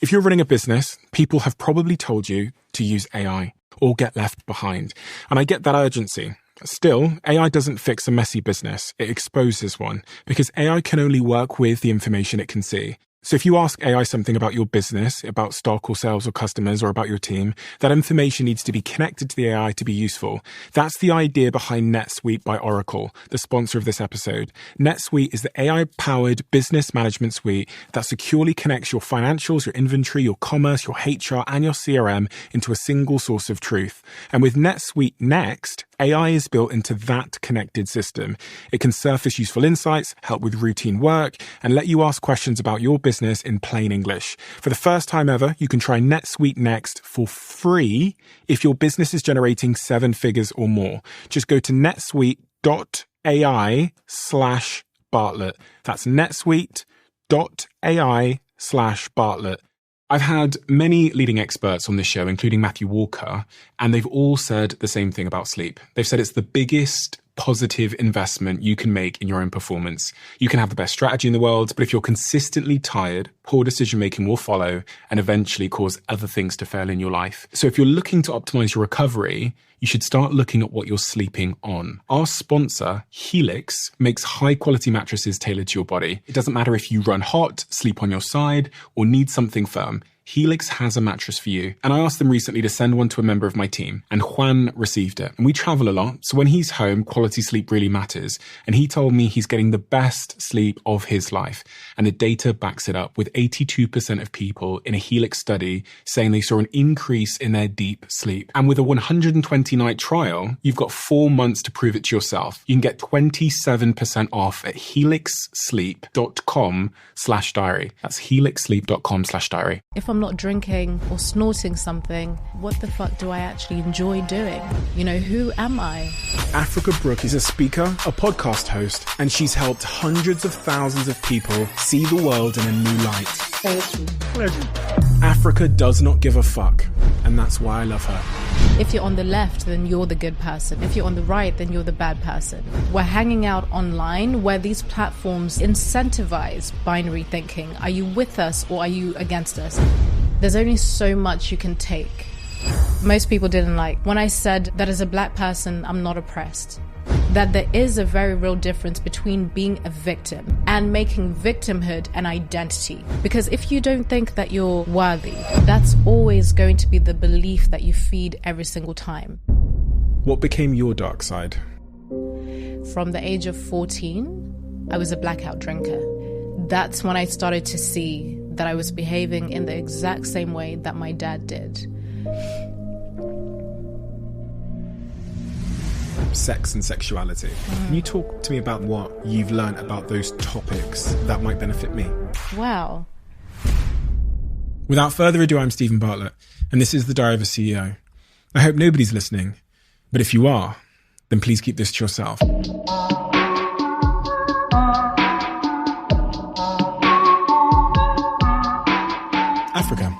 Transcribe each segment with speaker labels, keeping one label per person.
Speaker 1: If you're running a business, people have probably told you to use AI or get left behind. And I get that urgency. Still, AI doesn't fix a messy business. It exposes one because AI can only work with the information it can see. So if you ask AI something about your business, about stock or sales or customers or about your team, that information needs to be connected to the AI to be useful. That's the idea behind NetSuite by Oracle, the sponsor of this episode. NetSuite is the AI-powered business management suite that securely connects your financials, your inventory, your commerce, your HR, and your CRM into a single source of truth. And with NetSuite Next, AI is built into that connected system. It can surface useful insights, help with routine work, and let you ask questions about your business in plain English. For the first time ever, you can try NetSuite Next for free if your business is generating 7 figures or more. Just go to netsuite.ai/Bartlett. That's netsuite.ai/Bartlett. I've had many leading experts on this show, including Matthew Walker, and they've all said the same thing about sleep. They've said it's the biggest positive investment you can make in your own performance. You can have the best strategy in the world, but if you're consistently tired, poor decision-making will follow and eventually cause other things to fail in your life. So if you're looking to optimize your recovery, you should start looking at what you're sleeping on. Our sponsor, Helix, makes high-quality mattresses tailored to your body. It doesn't matter if you run hot, sleep on your side, or need something firm. Helix has a mattress for you. And I asked them recently to send one to a member of my team, and Juan received it. And we travel a lot, so when he's home, quality sleep really matters. And he told me he's getting the best sleep of his life. And the data backs it up, with 82% of people in a Helix study saying they saw an increase in their deep sleep. And with a 120-night trial, you've got 4 months to prove it to yourself. You can get 27% off at helixsleep.com/diary. That's helixsleep.com/diary.
Speaker 2: If I'm not drinking or snorting something, what the fuck do I actually enjoy doing? You know, who am I?
Speaker 1: Africa Brooke is a speaker, a podcast host, and she's helped hundreds of thousands of people see the world in a new light.
Speaker 3: Thank you. Pleasure.
Speaker 1: Africa does not give a fuck, and that's why I love her.
Speaker 2: If you're on the left, then you're the good person. If you're on the right, then you're the bad person. We're hanging out online where these platforms incentivize binary thinking. Are you with us or are you against us? There's only so much you can take. Most people didn't like when I said that as a black person, I'm not oppressed. That there is a very real difference between being a victim and making victimhood an identity. Because if you don't think that you're worthy, that's always going to be the belief that you feed every single time.
Speaker 1: What became your dark side?
Speaker 2: From the age of 14, I was a blackout drinker. That's when I started to see that I was behaving in the exact same way that my dad did.
Speaker 1: Sex and sexuality. Can you talk to me about what you've learned about those topics that might benefit me?
Speaker 2: Wow.
Speaker 1: Without further ado, I'm Stephen Bartlett, and this is The Diary of a CEO. I hope nobody's listening, but if you are, then please keep this to yourself. Africa.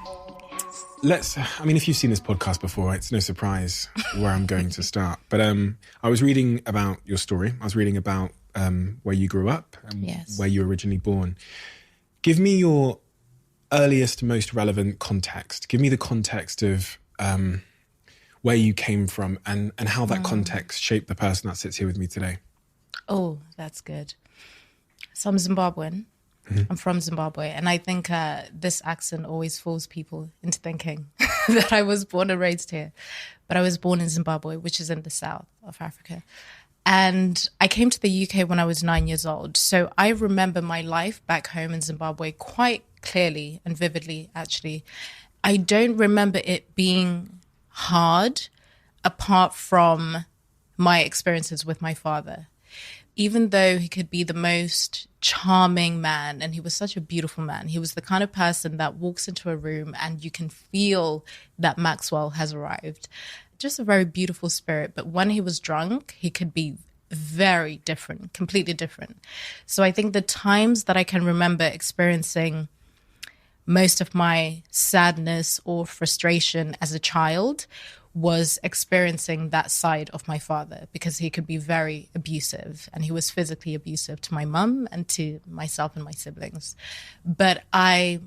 Speaker 1: If you've seen this podcast before, it's no surprise where I'm going to start. But I was reading about your story. I was reading about where you grew up and where you were originally born. Give me your earliest, most relevant context. Give me the context of where you came from and how that context shaped the person that sits here with me today.
Speaker 2: Oh, that's good. So I'm Zimbabwean. I'm from Zimbabwe, and I think this accent always fools people into thinking that I was born and raised here. But I was born in Zimbabwe, which is in the south of Africa. And I came to the UK when I was 9 years old. So I remember my life back home in Zimbabwe quite clearly and vividly, actually. I don't remember it being hard apart from my experiences with my father. Even though he could be the most charming man, and he was such a beautiful man, he was the kind of person that walks into a room and you can feel that Maxwell has arrived. Just a very beautiful spirit. But when he was drunk, he could be very different, completely different. So I think the times that I can remember experiencing most of my sadness or frustration as a child was experiencing that side of my father, because he could be very abusive, and he was physically abusive to my mum and to myself and my siblings. But I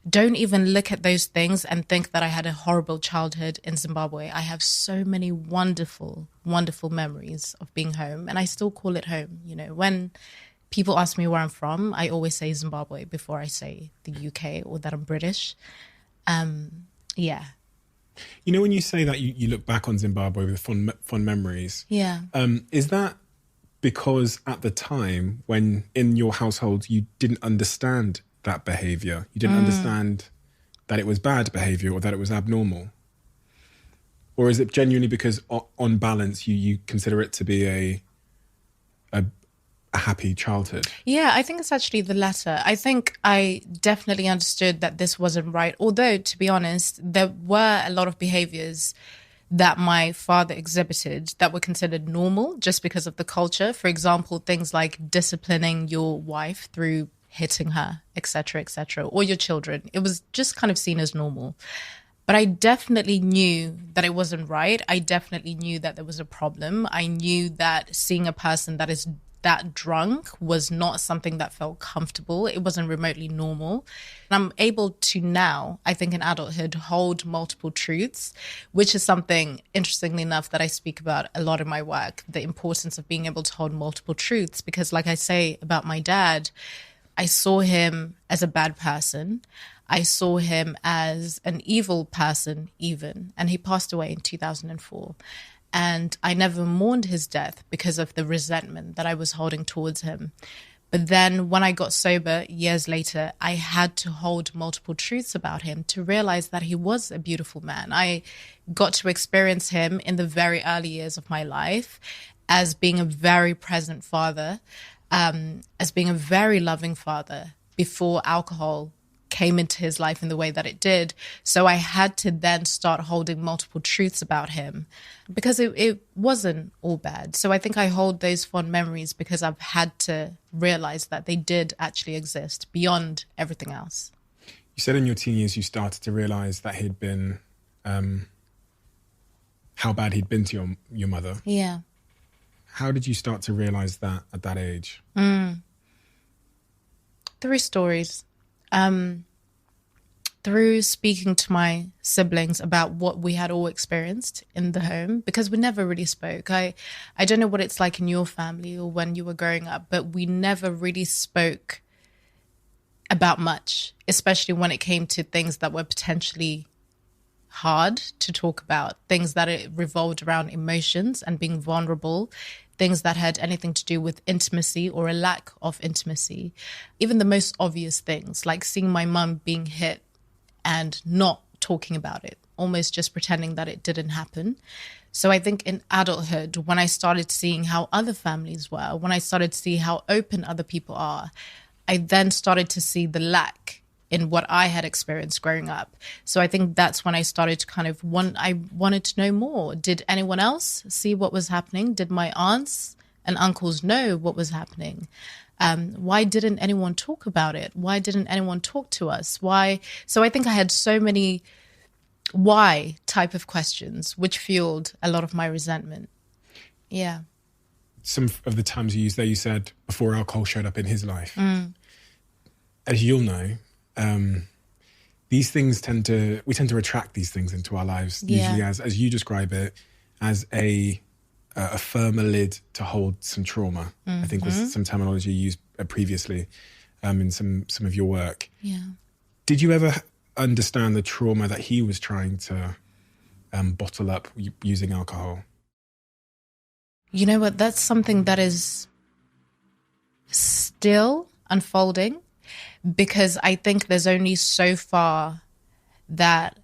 Speaker 2: don't even look at those things and think that I had a horrible childhood in Zimbabwe. I have so many wonderful, wonderful memories of being home, and I still call it home. You know, when people ask me where I'm from, I always say Zimbabwe before I say the UK or that I'm British. Yeah.
Speaker 1: You know, when you say that you look back on Zimbabwe with fond memories,
Speaker 2: Yeah.
Speaker 1: Is that because at the time when in your household you didn't understand that behavior, you didn't understand that it was bad behavior or that it was abnormal? Or is it genuinely because on balance you consider it to be a happy childhood?
Speaker 2: Yeah, I think it's actually the latter. I think I definitely understood that this wasn't right. Although, to be honest, there were a lot of behaviors that my father exhibited that were considered normal just because of the culture. For example, things like disciplining your wife through hitting her, etc., or your children. It was just kind of seen as normal. But I definitely knew that it wasn't right. I definitely knew that there was a problem. I knew that seeing a person that is that drunk was not something that felt comfortable. It wasn't remotely normal. And I'm able to now, I think in adulthood, hold multiple truths, which is something, interestingly enough, that I speak about a lot in my work, the importance of being able to hold multiple truths. Because like I say about my dad, I saw him as a bad person. I saw him as an evil person even, and he passed away in 2004. And I never mourned his death because of the resentment that I was holding towards him. But then when I got sober years later, I had to hold multiple truths about him to realize that he was a beautiful man. I got to experience him in the very early years of my life as being a very present father, as being a very loving father before alcohol came into his life in the way that it did. So I had to then start holding multiple truths about him because it wasn't all bad. So I think I hold those fond memories because I've had to realize that they did actually exist beyond everything else.
Speaker 1: You said in your teen years you started to realize that he'd been, how bad he'd been to your mother.
Speaker 2: Yeah.
Speaker 1: How did you start to realize that at that age?
Speaker 2: Through stories. Through speaking to my siblings about what we had all experienced in the home, because we never really spoke. I don't know what it's like in your family or when you were growing up, but we never really spoke about much, especially when it came to things that were potentially hard to talk about, things that it revolved around emotions and being vulnerable, things that had anything to do with intimacy or a lack of intimacy. Even the most obvious things, like seeing my mum being hit and not talking about it, almost just pretending that it didn't happen. So I think in adulthood, when I started seeing how other families were, when I started to see how open other people are, I then started to see the lack in what I had experienced growing up. So I think that's when I started to kind of I wanted to know more. Did anyone else see what was happening? Did my aunts and uncles know what was happening? Why didn't anyone talk about it? Why didn't anyone talk to us? Why? So I think I had so many why type of questions, which fueled a lot of my resentment. Yeah.
Speaker 1: Some of the times you used there, you said before alcohol showed up in his life. As you'll know, these things tend to attract these things into our lives, usually as you describe it, as a firmer lid to hold some trauma. I think was some terminology used previously in some of your work.
Speaker 2: Yeah.
Speaker 1: Did you ever understand the trauma that he was trying to bottle up using alcohol?
Speaker 2: You know what? That's something that is still unfolding, because I think there's only so far that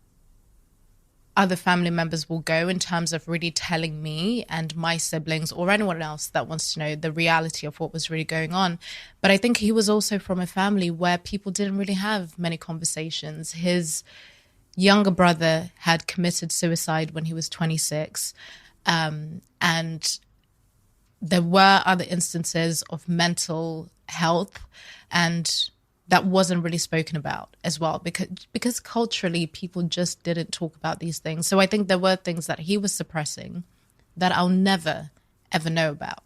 Speaker 2: other family members will go in terms of really telling me and my siblings or anyone else that wants to know the reality of what was really going on. But I think he was also from a family where people didn't really have many conversations. His younger brother had committed suicide when he was 26. And there were other instances of mental health, and that wasn't really spoken about as well, because culturally people just didn't talk about these things. So I think there were things that he was suppressing that I'll never, ever know about.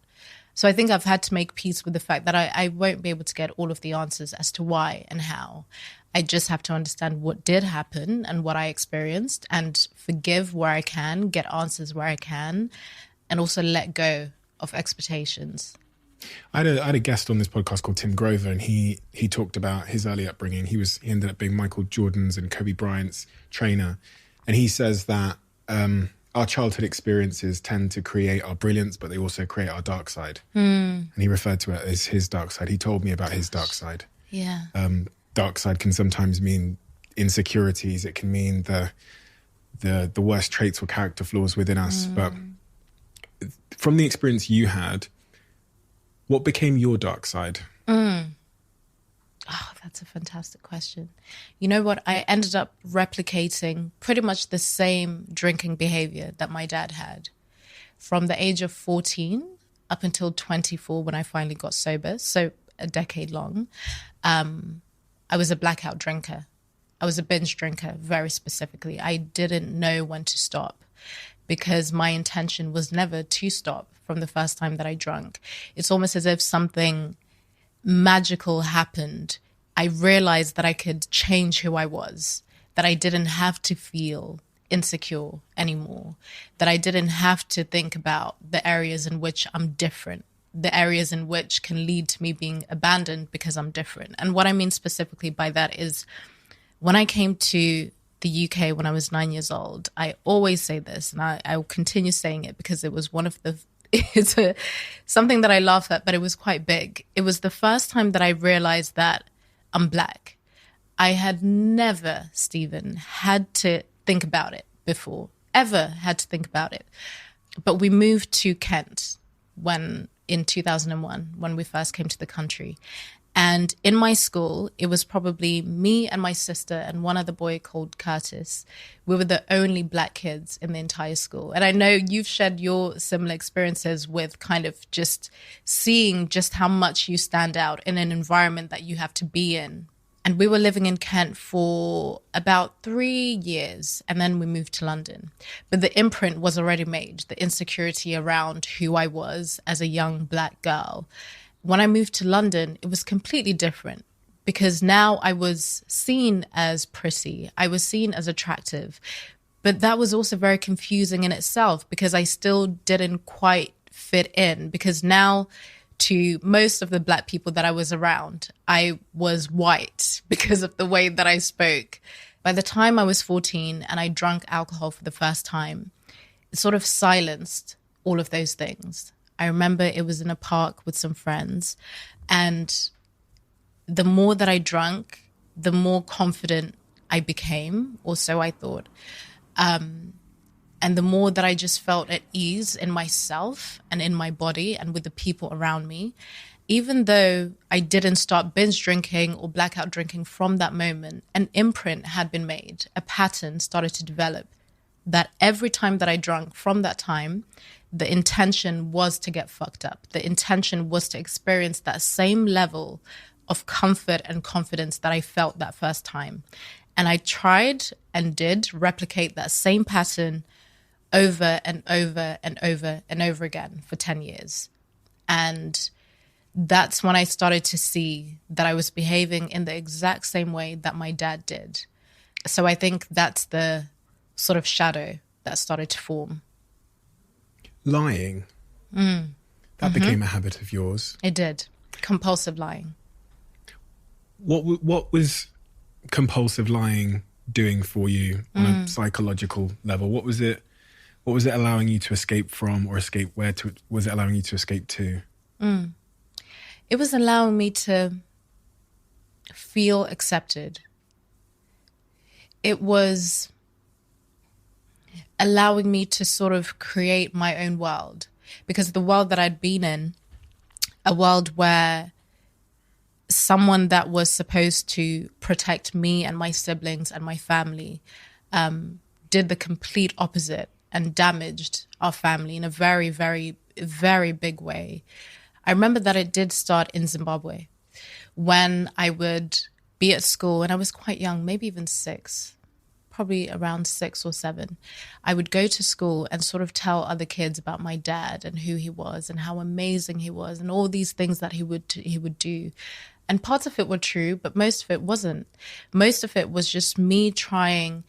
Speaker 2: So I think I've had to make peace with the fact that I won't be able to get all of the answers as to why and how. I just have to understand what did happen and what I experienced, and forgive where I can, get answers where I can, and also let go of expectations.
Speaker 1: I had a guest on this podcast called Tim Grover, and he talked about his early upbringing. He ended up being Michael Jordan's and Kobe Bryant's trainer. And he says that our childhood experiences tend to create our brilliance, but they also create our dark side. And he referred to it as his dark side. He told me about his dark side.
Speaker 2: Yeah.
Speaker 1: Dark side can sometimes mean insecurities. It can mean the worst traits or character flaws within us. But from the experience you had, what became your dark side?
Speaker 2: Oh, that's a fantastic question. You know what? I ended up replicating pretty much the same drinking behavior that my dad had. From the age of 14 up until 24 when I finally got sober, so a decade long, I was a blackout drinker. I was a binge drinker, very specifically. I didn't know when to stop because my intention was never to stop from the first time that I drank. It's almost as if something magical happened. I realized that I could change who I was, that I didn't have to feel insecure anymore, that I didn't have to think about the areas in which I'm different, the areas in which can lead to me being abandoned because I'm different. And what I mean specifically by that is when I came to the UK when I was 9 years old, I always say this, and I will continue saying it because it was one of the, something that I laugh at, but it was quite big. It was the first time that I realized that I'm black. I had never, Stephen, had to think about it before, ever had to think about it. But we moved to Kent in 2001, when we first came to the country. And in my school, it was probably me and my sister and one other boy called Curtis. We were the only black kids in the entire school. And I know you've shared your similar experiences with kind of just seeing just how much you stand out in an environment that you have to be in. And we were living in Kent for about 3 years, and then we moved to London. But the imprint was already made, the insecurity around who I was as a young black girl. When I moved to London, it was completely different because now I was seen as pretty. I was seen as attractive. But that was also very confusing in itself because I still didn't quite fit in, because now to most of the black people that I was around, I was white because of the way that I spoke. By the time I was 14 and I drank alcohol for the first time, it sort of silenced all of those things. I remember it was in a park with some friends, and the more that I drank, the more confident I became, or so I thought. And the more that I just felt at ease in myself and in my body and with the people around me, even though I didn't start binge drinking or blackout drinking from that moment, an imprint had been made, a pattern started to develop, that every time that I drank from that time, the intention was to get fucked up. The intention was to experience that same level of comfort and confidence that I felt that first time. And I tried and did replicate that same pattern over and over and over and over again for 10 years. And that's when I started to see that I was behaving in the exact same way that my dad did. So I think that's the sort of shadow that started to form.
Speaker 1: Lying. That became a habit of yours.
Speaker 2: It did. Compulsive lying.
Speaker 1: What was compulsive lying doing for you on a psychological level? What was it allowing you to escape from, or escape where to? Was it allowing you to escape to?
Speaker 2: It was allowing me to feel accepted. It was allowing me to sort of create my own world, because the world that I'd been in, a world where someone that was supposed to protect me and my siblings and my family did the complete opposite and damaged our family in a very, very, very big way. I remember that it did start in Zimbabwe when I would be at school, and I was quite young, maybe even 6, probably around 6 or 7. I would go to school and sort of tell other kids about my dad and who he was and how amazing he was and all these things that he would do. And parts of it were true, but most of it wasn't. Most of it was just me trying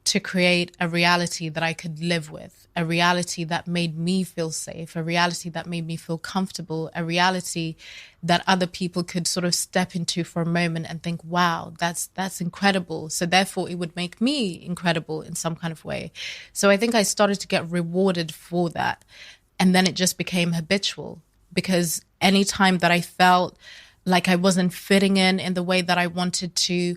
Speaker 2: to create a reality that I could live with, a reality that made me feel safe, a reality that made me feel comfortable, a reality that other people could sort of step into for a moment and think, wow, that's incredible. So therefore it would make me incredible in some kind of way. So I think I started to get rewarded for that. And then it just became habitual, because anytime that I felt like I wasn't fitting in the way that I wanted to,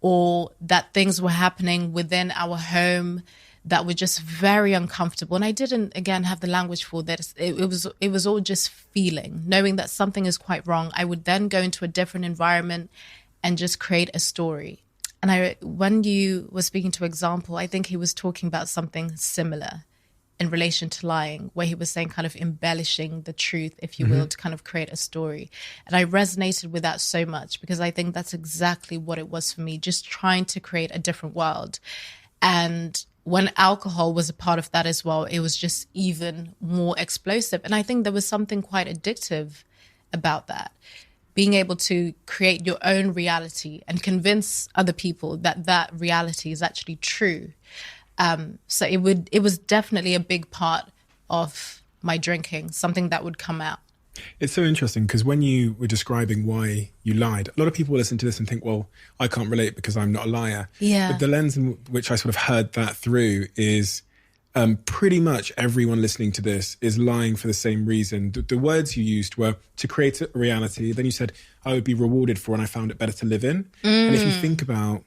Speaker 2: or that things were happening within our home that were just very uncomfortable. And I didn't, again, have the language for that. It was all just feeling, knowing that something is quite wrong. I would then go into a different environment and just create a story. And when you were speaking to example, I think he was talking about something similar in relation to lying, where he was saying kind of embellishing the truth, if you will, to kind of create a story. And I resonated with that so much, because I think that's exactly what it was for me, just trying to create a different world. And when alcohol was a part of that as well, it was just even more explosive. And I think there was something quite addictive about that. Being able to create your own reality and convince other people that that reality is actually true. So it was definitely a big part of my drinking, something that would come out.
Speaker 1: It's so interesting, because when you were describing why you lied, a lot of people will listen to this and think, well, I can't relate because I'm not a liar.
Speaker 2: Yeah.
Speaker 1: But the lens in which I sort of heard that through is pretty much everyone listening to this is lying for the same reason. The words you used were to create a reality. Then you said, I would be rewarded for, and I found it better to live in. And if you think about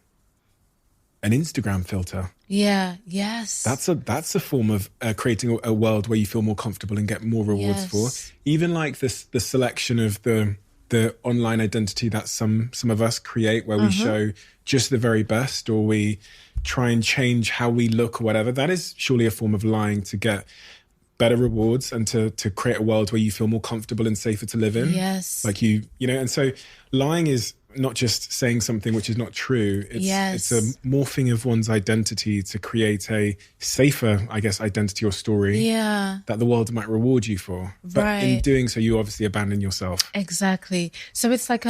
Speaker 1: an Instagram filter.
Speaker 2: Yeah, yes.
Speaker 1: That's a form of creating a world where you feel more comfortable and get more rewards for. Even like the selection of the online identity that some of us create, where we show just the very best, or we try and change how we look or whatever. That is surely a form of lying to get better rewards and to create a world where you feel more comfortable and safer to live in.
Speaker 2: Yes.
Speaker 1: Like you know, and so lying is not just saying something which is not true. It's a morphing of one's identity to create a safer, I guess, identity or story that the world might reward you for. But in doing so, you obviously abandon yourself.
Speaker 2: Exactly. So it's like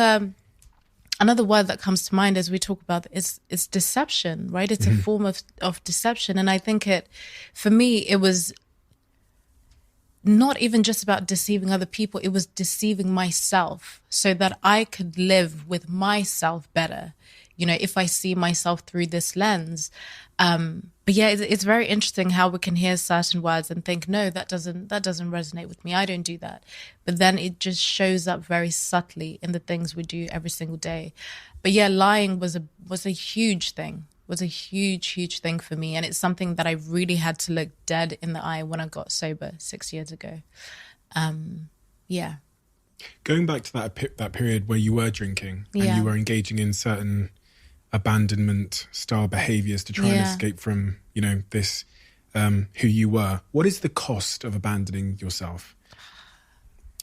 Speaker 2: another word that comes to mind as we talk about it's deception, right? It's a form of deception. And I think for me, it was not even just about deceiving other people. It was deceiving myself so that I could live with myself better, you know, if I see myself through this lens. But yeah, it's very interesting how we can hear certain words and think, no, that doesn't resonate with me. I don't do that. But then it just shows up very subtly in the things we do every single day. But yeah, lying was a huge thing. Was a huge thing for me. And it's something that I really had to look dead in the eye when I got sober 6 years ago. Yeah.
Speaker 1: Going back to that period where you were drinking and you were engaging in certain abandonment style behaviors to try and escape from, you know, this, who you were. What is the cost of abandoning yourself?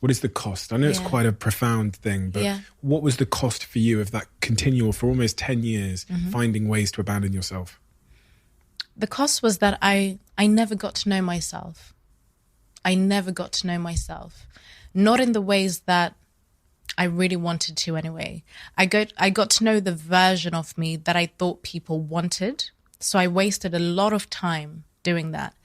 Speaker 1: What is the cost? I know it's quite a profound thing, but what was the cost for you of that continual, for almost 10 years, finding ways to abandon yourself?
Speaker 2: The cost was that I never got to know myself. I never got to know myself. Not in the ways that I really wanted to anyway. I got to know the version of me that I thought people wanted. So I wasted a lot of time doing that.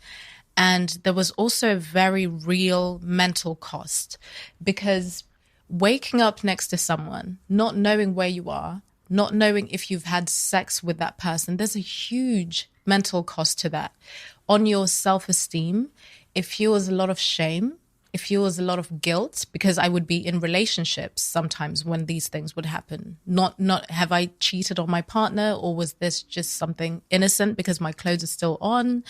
Speaker 2: And there was also a very real mental cost, because waking up next to someone, not knowing where you are, not knowing if you've had sex with that person, there's a huge mental cost to that. On your self-esteem, it fuels a lot of shame. It fuels a lot of guilt, because I would be in relationships sometimes when these things would happen. Not have I cheated on my partner, or was this just something innocent because my clothes are still on?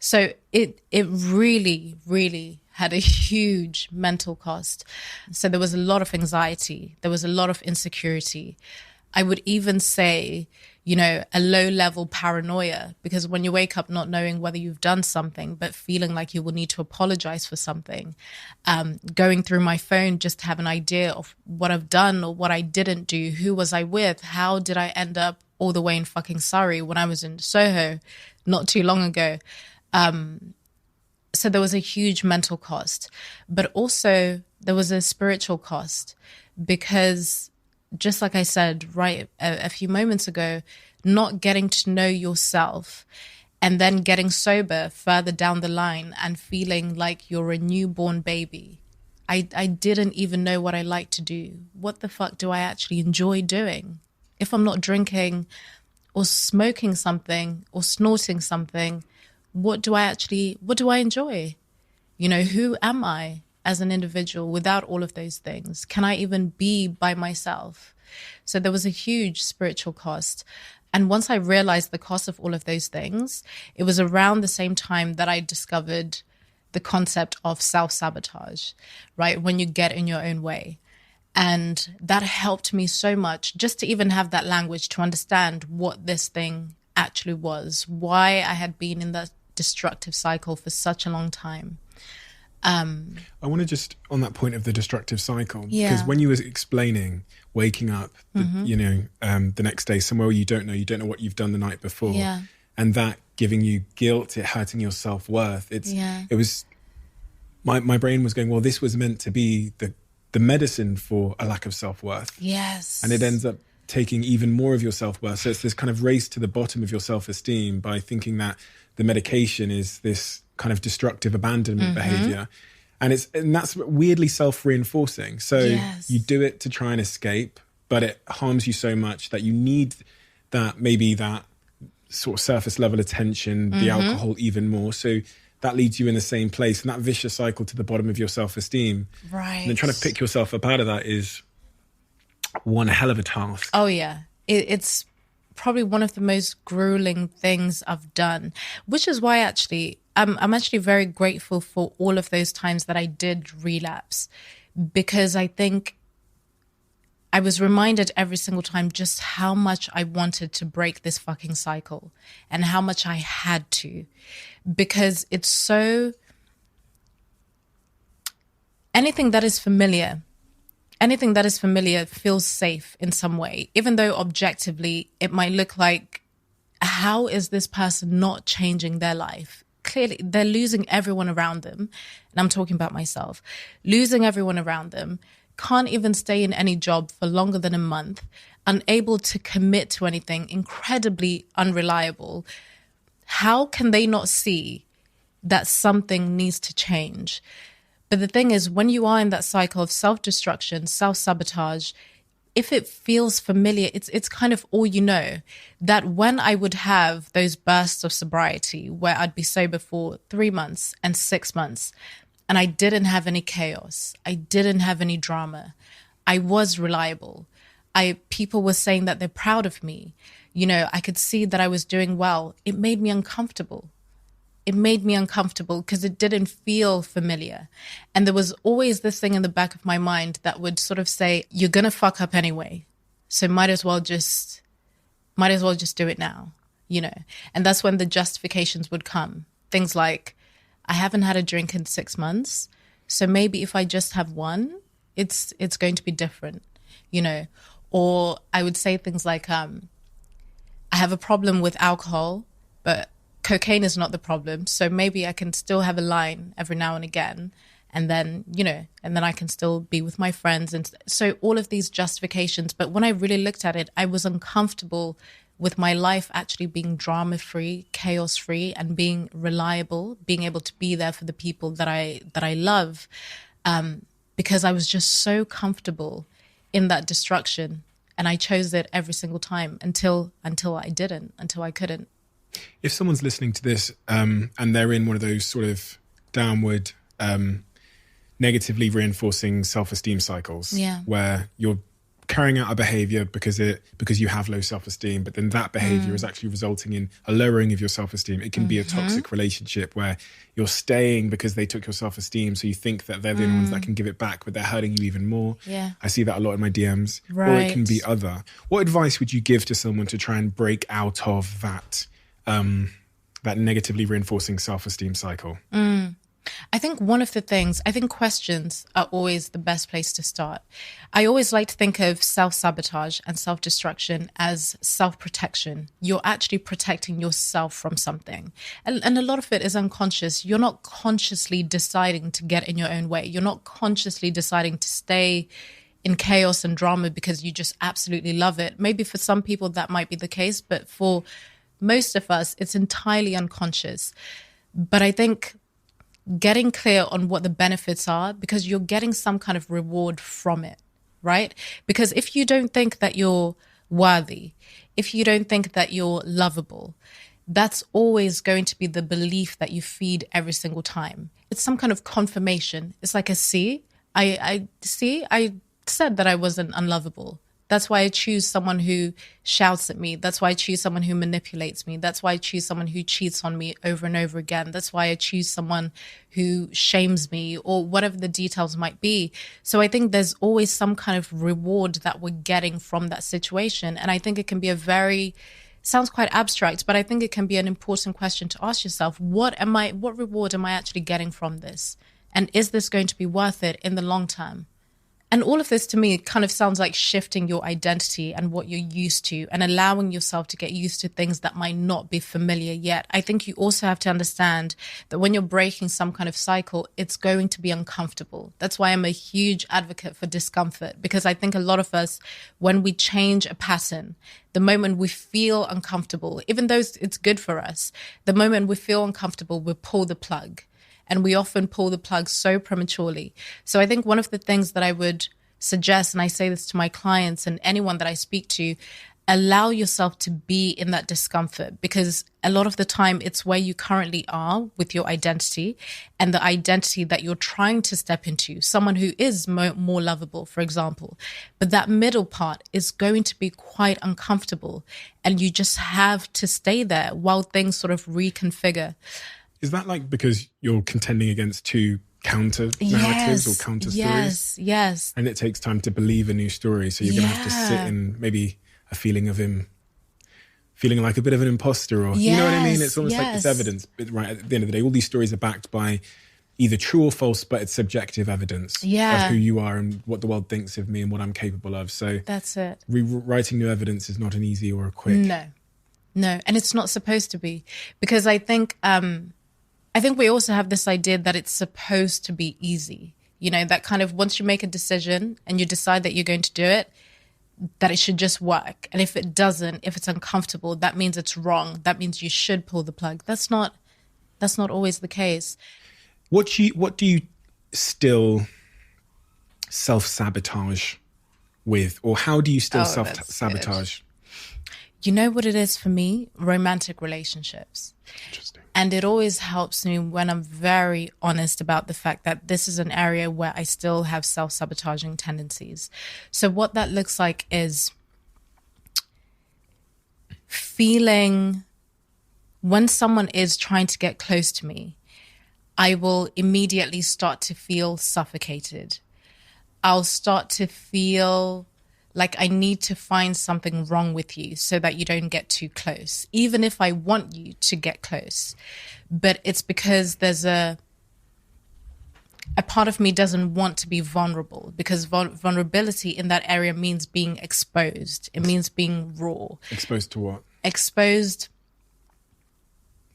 Speaker 2: So it really, really had a huge mental cost. So there was a lot of anxiety. There was a lot of insecurity. I would even say, you know, a low-level paranoia, because when you wake up not knowing whether you've done something, but feeling like you will need to apologize for something, going through my phone just to have an idea of what I've done or what I didn't do, who was I with, how did I end up all the way in fucking Surrey when I was in Soho not too long ago. So there was a huge mental cost, but also there was a spiritual cost, because just like I said, right, a few moments ago, not getting to know yourself and then getting sober further down the line and feeling like you're a newborn baby. I didn't even know what I like to do. What the fuck do I actually enjoy doing? If I'm not drinking or smoking something or snorting something, what do I enjoy? You know, who am I as an individual without all of those things? Can I even be by myself? So there was a huge spiritual cost. And once I realized the cost of all of those things, it was around the same time that I discovered the concept of self-sabotage, right? When you get in your own way. And that helped me so much just to even have that language to understand what this thing actually was, why I had been in that destructive cycle for such a long time.
Speaker 1: I want to just, on that point of the destructive cycle, because when you were explaining waking up, the next day somewhere you don't know what you've done the night before, and that giving you guilt, it hurting your self-worth. It was, my brain was going, well, this was meant to be the medicine for a lack of self-worth.
Speaker 2: Yes.
Speaker 1: And it ends up taking even more of your self-worth. So it's this kind of race to the bottom of your self-esteem by thinking that the medication is this kind of destructive abandonment behavior. And that's weirdly self-reinforcing. So you do it to try and escape, but it harms you so much that you need that sort of surface level attention, the alcohol even more. So that leads you in the same place, and that vicious cycle to the bottom of your self-esteem.
Speaker 2: Right.
Speaker 1: And then trying to pick yourself up out of that is one hell of a task.
Speaker 2: Oh, yeah. It's probably one of the most grueling things I've done, which is why I'm actually very grateful for all of those times that I did relapse, because I think I was reminded every single time just how much I wanted to break this fucking cycle and how much I had to, because it's so, anything that is familiar feels safe in some way, even though objectively it might look like, how is this person not changing their life? Clearly, they're losing everyone around them. And I'm talking about myself. Losing everyone around them, can't even stay in any job for longer than a month, unable to commit to anything, incredibly unreliable. How can they not see that something needs to change? But the thing is, when you are in that cycle of self-destruction, self-sabotage, if it feels familiar, it's kind of all you know. That when I would have those bursts of sobriety where I'd be sober for 3 months and 6 months, and I didn't have any chaos, I didn't have any drama, I was reliable. People were saying that they're proud of me. You know, I could see that I was doing well. It made me uncomfortable. It made me uncomfortable because it didn't feel familiar. And there was always this thing in the back of my mind that would sort of say, you're going to fuck up anyway. So might as well just do it now, you know? And that's when the justifications would come. Things like, I haven't had a drink in 6 months. So maybe if I just have one, it's going to be different, you know? Or I would say things like, I have a problem with alcohol, but cocaine is not the problem. So maybe I can still have a line every now and again. And then, you know, and then I can still be with my friends. And so all of these justifications. But when I really looked at it, I was uncomfortable with my life actually being drama-free, chaos-free, and being reliable, being able to be there for the people that I love, because I was just so comfortable in that destruction. And I chose it every single time until I couldn't.
Speaker 1: If someone's listening to this and they're in one of those sort of downward, negatively reinforcing self-esteem cycles, where you're carrying out a behavior because you have low self-esteem, but then that behavior is actually resulting in a lowering of your self-esteem. It can be a toxic relationship where you're staying because they took your self-esteem, so you think that they're the only ones that can give it back, but they're hurting you even more. I see that a lot in my DMs. Right. Or it can be other. What advice would you give to someone to try and break out of that negatively reinforcing self-esteem cycle?
Speaker 2: I think questions are always the best place to start. I always like to think of self-sabotage and self-destruction as self-protection. You're actually protecting yourself from something. And a lot of it is unconscious. You're not consciously deciding to get in your own way. You're not consciously deciding to stay in chaos and drama because you just absolutely love it. Maybe for some people that might be the case, but for most of us, it's entirely unconscious. But I think getting clear on what the benefits are, because you're getting some kind of reward from it, right? Because if you don't think that you're worthy, if you don't think that you're lovable, that's always going to be the belief that you feed every single time. It's some kind of confirmation. It's like I said that I wasn't unlovable. That's why I choose someone who shouts at me. That's why I choose someone who manipulates me. That's why I choose someone who cheats on me over and over again. That's why I choose someone who shames me, or whatever the details might be. So I think there's always some kind of reward that we're getting from that situation. And I think it can be sounds quite abstract, but I think it can be an important question to ask yourself. What reward am I actually getting from this? And is this going to be worth it in the long term? And all of this to me kind of sounds like shifting your identity and what you're used to, and allowing yourself to get used to things that might not be familiar yet. I think you also have to understand that when you're breaking some kind of cycle, it's going to be uncomfortable. That's why I'm a huge advocate for discomfort, because I think a lot of us, when we change a pattern, the moment we feel uncomfortable, even though it's good for us, the moment we feel uncomfortable, we pull the plug. And we often pull the plug so prematurely. So I think one of the things that I would suggest, and I say this to my clients and anyone that I speak to, allow yourself to be in that discomfort, because a lot of the time it's where you currently are with your identity and the identity that you're trying to step into, someone who is more lovable, for example. But that middle part is going to be quite uncomfortable, and you just have to stay there while things sort of reconfigure.
Speaker 1: Is that like because you're contending against two counter narratives or counter stories?
Speaker 2: Yes.
Speaker 1: And it takes time to believe a new story. So you're going to have to sit in maybe a feeling of him feeling like a bit of an imposter, or you know what I mean? It's almost like it's evidence. But right at the end of the day, all these stories are backed by either true or false, but it's subjective evidence of who you are and what the world thinks of me and what I'm capable of. So
Speaker 2: that's it.
Speaker 1: Rewriting new evidence is not an easy or a quick.
Speaker 2: No. And it's not supposed to be, because I think we also have this idea that it's supposed to be easy. You know, that kind of once you make a decision and you decide that you're going to do it, that it should just work. And if it doesn't, if it's uncomfortable, that means it's wrong. That means you should pull the plug. That's not always the case.
Speaker 1: What do you still self-sabotage with? Or how do you still self-sabotage?
Speaker 2: You know what it is for me? Romantic relationships.
Speaker 1: Interesting.
Speaker 2: And it always helps me when I'm very honest about the fact that this is an area where I still have self-sabotaging tendencies. So what that looks like is feeling when someone is trying to get close to me, I will immediately start to feel suffocated. I'll start to feel like I need to find something wrong with you so that you don't get too close, even if I want you to get close. But it's because there's a part of me doesn't want to be vulnerable, because vulnerability in that area means being exposed. It means being raw.
Speaker 1: Exposed to what?
Speaker 2: Exposed.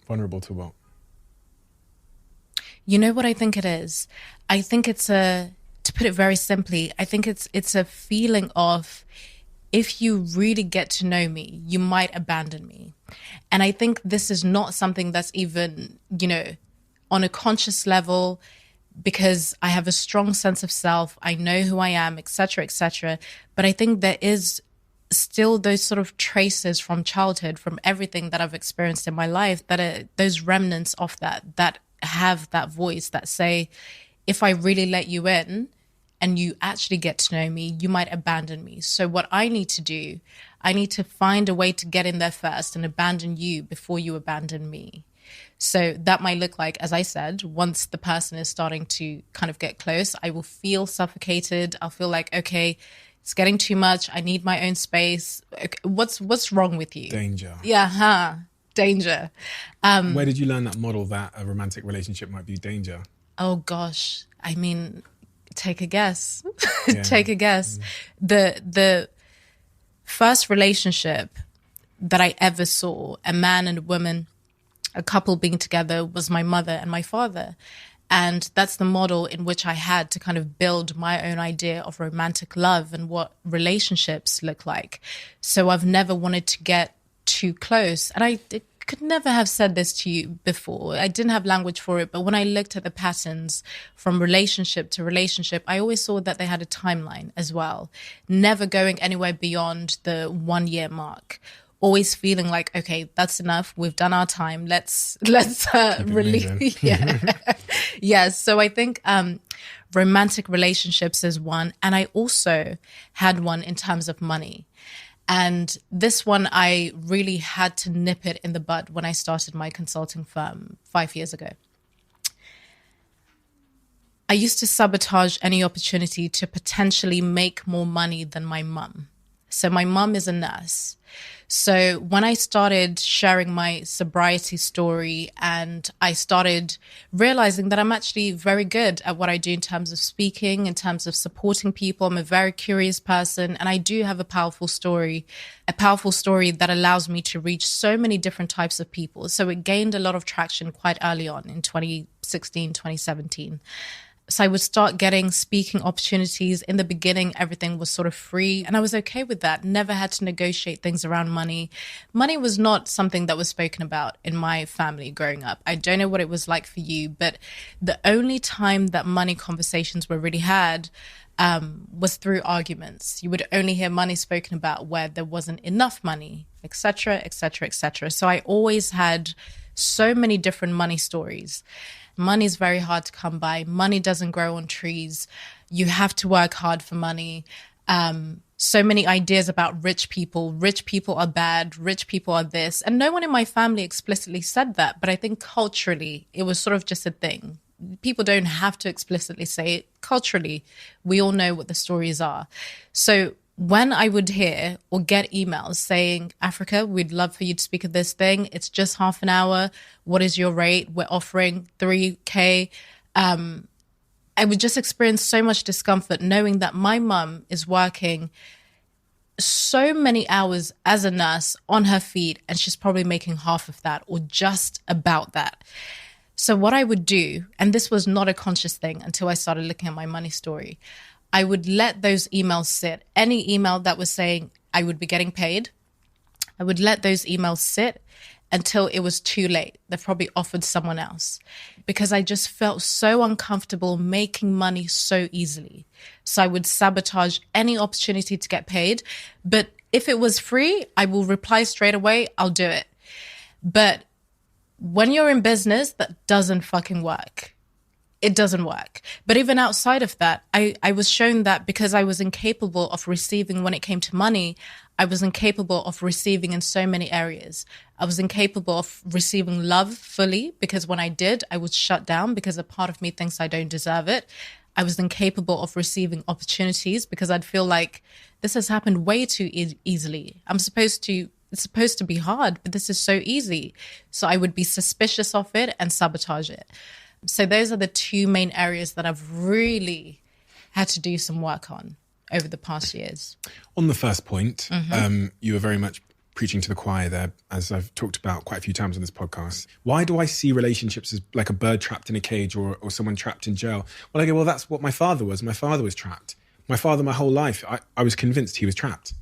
Speaker 1: Vulnerable to what?
Speaker 2: You know what I think it is? I think it's to put it very simply, I think it's a feeling of, if you really get to know me, you might abandon me. And I think this is not something that's even, on a conscious level, because I have a strong sense of self, I know who I am, etc., etc. But I think there is still those sort of traces from childhood, from everything that I've experienced in my life, that are those remnants of that have that voice that say, if I really let you in and you actually get to know me, you might abandon me. So what I need to do, I need to find a way to get in there first and abandon you before you abandon me. So that might look like, as I said, once the person is starting to kind of get close, I will feel suffocated. I'll feel like, okay, it's getting too much. I need my own space. Okay, what's wrong with you?
Speaker 1: Danger.
Speaker 2: Yeah, danger.
Speaker 1: Where did you learn that model that a romantic relationship might be danger?
Speaker 2: Oh, gosh. I mean, take a guess. Take a guess. The first relationship that I ever saw, a man and a woman, a couple being together, was my mother and my father. And that's the model in which I had to kind of build my own idea of romantic love and what relationships look like. So I've never wanted to get too close. And I could never have said this to you before. I didn't have language for it. But when I looked at the patterns from relationship to relationship, I always saw that they had a timeline as well, never going anywhere beyond the 1 year mark. Always feeling like, okay, that's enough. We've done our time. Let's release. Yeah. So I think romantic relationships is one. And I also had one in terms of money. And this one, I really had to nip it in the bud when I started my consulting firm 5 years ago. I used to sabotage any opportunity to potentially make more money than my mum. So my mum is a nurse. So when I started sharing my sobriety story and I started realizing that I'm actually very good at what I do in terms of speaking, in terms of supporting people, I'm a very curious person and I do have a powerful story that allows me to reach so many different types of people. So it gained a lot of traction quite early on in 2016, 2017. So I would start getting speaking opportunities. In the beginning, everything was sort of free and I was okay with that. Never had to negotiate things around money. Money was not something that was spoken about in my family growing up. I don't know what it was like for you, but the only time that money conversations were really had was through arguments. You would only hear money spoken about where there wasn't enough money, etc., etc., etc. So I always had so many different money stories. Money is very hard to come by. Money doesn't grow on trees. You have to work hard for money. So many ideas about rich people. Rich people are bad. Rich people are this. And no one in my family explicitly said that. But I think culturally, it was sort of just a thing. People don't have to explicitly say it. Culturally, we all know what the stories are. So when I would hear or get emails saying, Africa, we'd love for you to speak at this thing. It's just half an hour. What is your rate? We're offering 3K. I would just experience so much discomfort knowing that my mum is working so many hours as a nurse on her feet and she's probably making half of that or just about that. So what I would do, and this was not a conscious thing until I started looking at my money story, I would let those emails sit. Any email that was saying I would be getting paid, I would let those emails sit until it was too late. They've probably offered someone else because I just felt so uncomfortable making money so easily. So I would sabotage any opportunity to get paid. But if it was free, I will reply straight away. I'll do it. But when you're in business, that doesn't fucking work. It doesn't work. But even outside of that, I was shown that because I was incapable of receiving when it came to money, I was incapable of receiving in so many areas. I was incapable of receiving love fully because when I did, I would shut down because a part of me thinks I don't deserve it. I was incapable of receiving opportunities because I'd feel like this has happened way too easily. It's supposed to be hard, but this is so easy. So I would be suspicious of it and sabotage it. So those are the two main areas that I've really had to do some work on over the past years.
Speaker 1: On the first point, you were very much preaching to the choir there, as I've talked about quite a few times on this podcast. Why do I see relationships as like a bird trapped in a cage or someone trapped in jail? Well, I go, well, that's what my father was. My father was trapped. My father, my whole life, I was convinced he was trapped.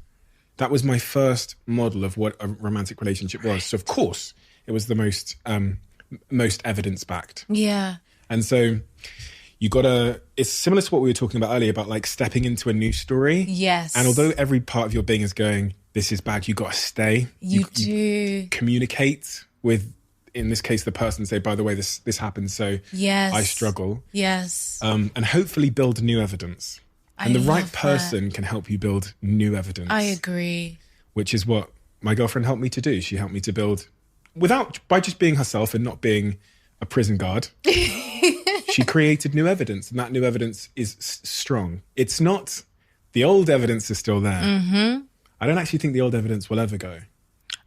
Speaker 1: That was my first model of what a romantic relationship was. So, of course, it was the most evidence-backed.
Speaker 2: Yeah.
Speaker 1: And so you gotta, it's similar to what we were talking about earlier about like stepping into a new story.
Speaker 2: Yes.
Speaker 1: And although every part of your being is going, this is bad, you gotta stay.
Speaker 2: You do.
Speaker 1: Communicate with, in this case, the person, say, by the way, this happened, so
Speaker 2: yes.
Speaker 1: I struggle.
Speaker 2: Yes.
Speaker 1: And hopefully build new evidence. And the right person can help you build new evidence.
Speaker 2: I agree.
Speaker 1: Which is what my girlfriend helped me to do. She helped me to build, by just being herself and not being a prison guard. She created new evidence, and that new evidence is strong. It's not, the old evidence is still there. Mm-hmm. I don't actually think the old evidence will ever go.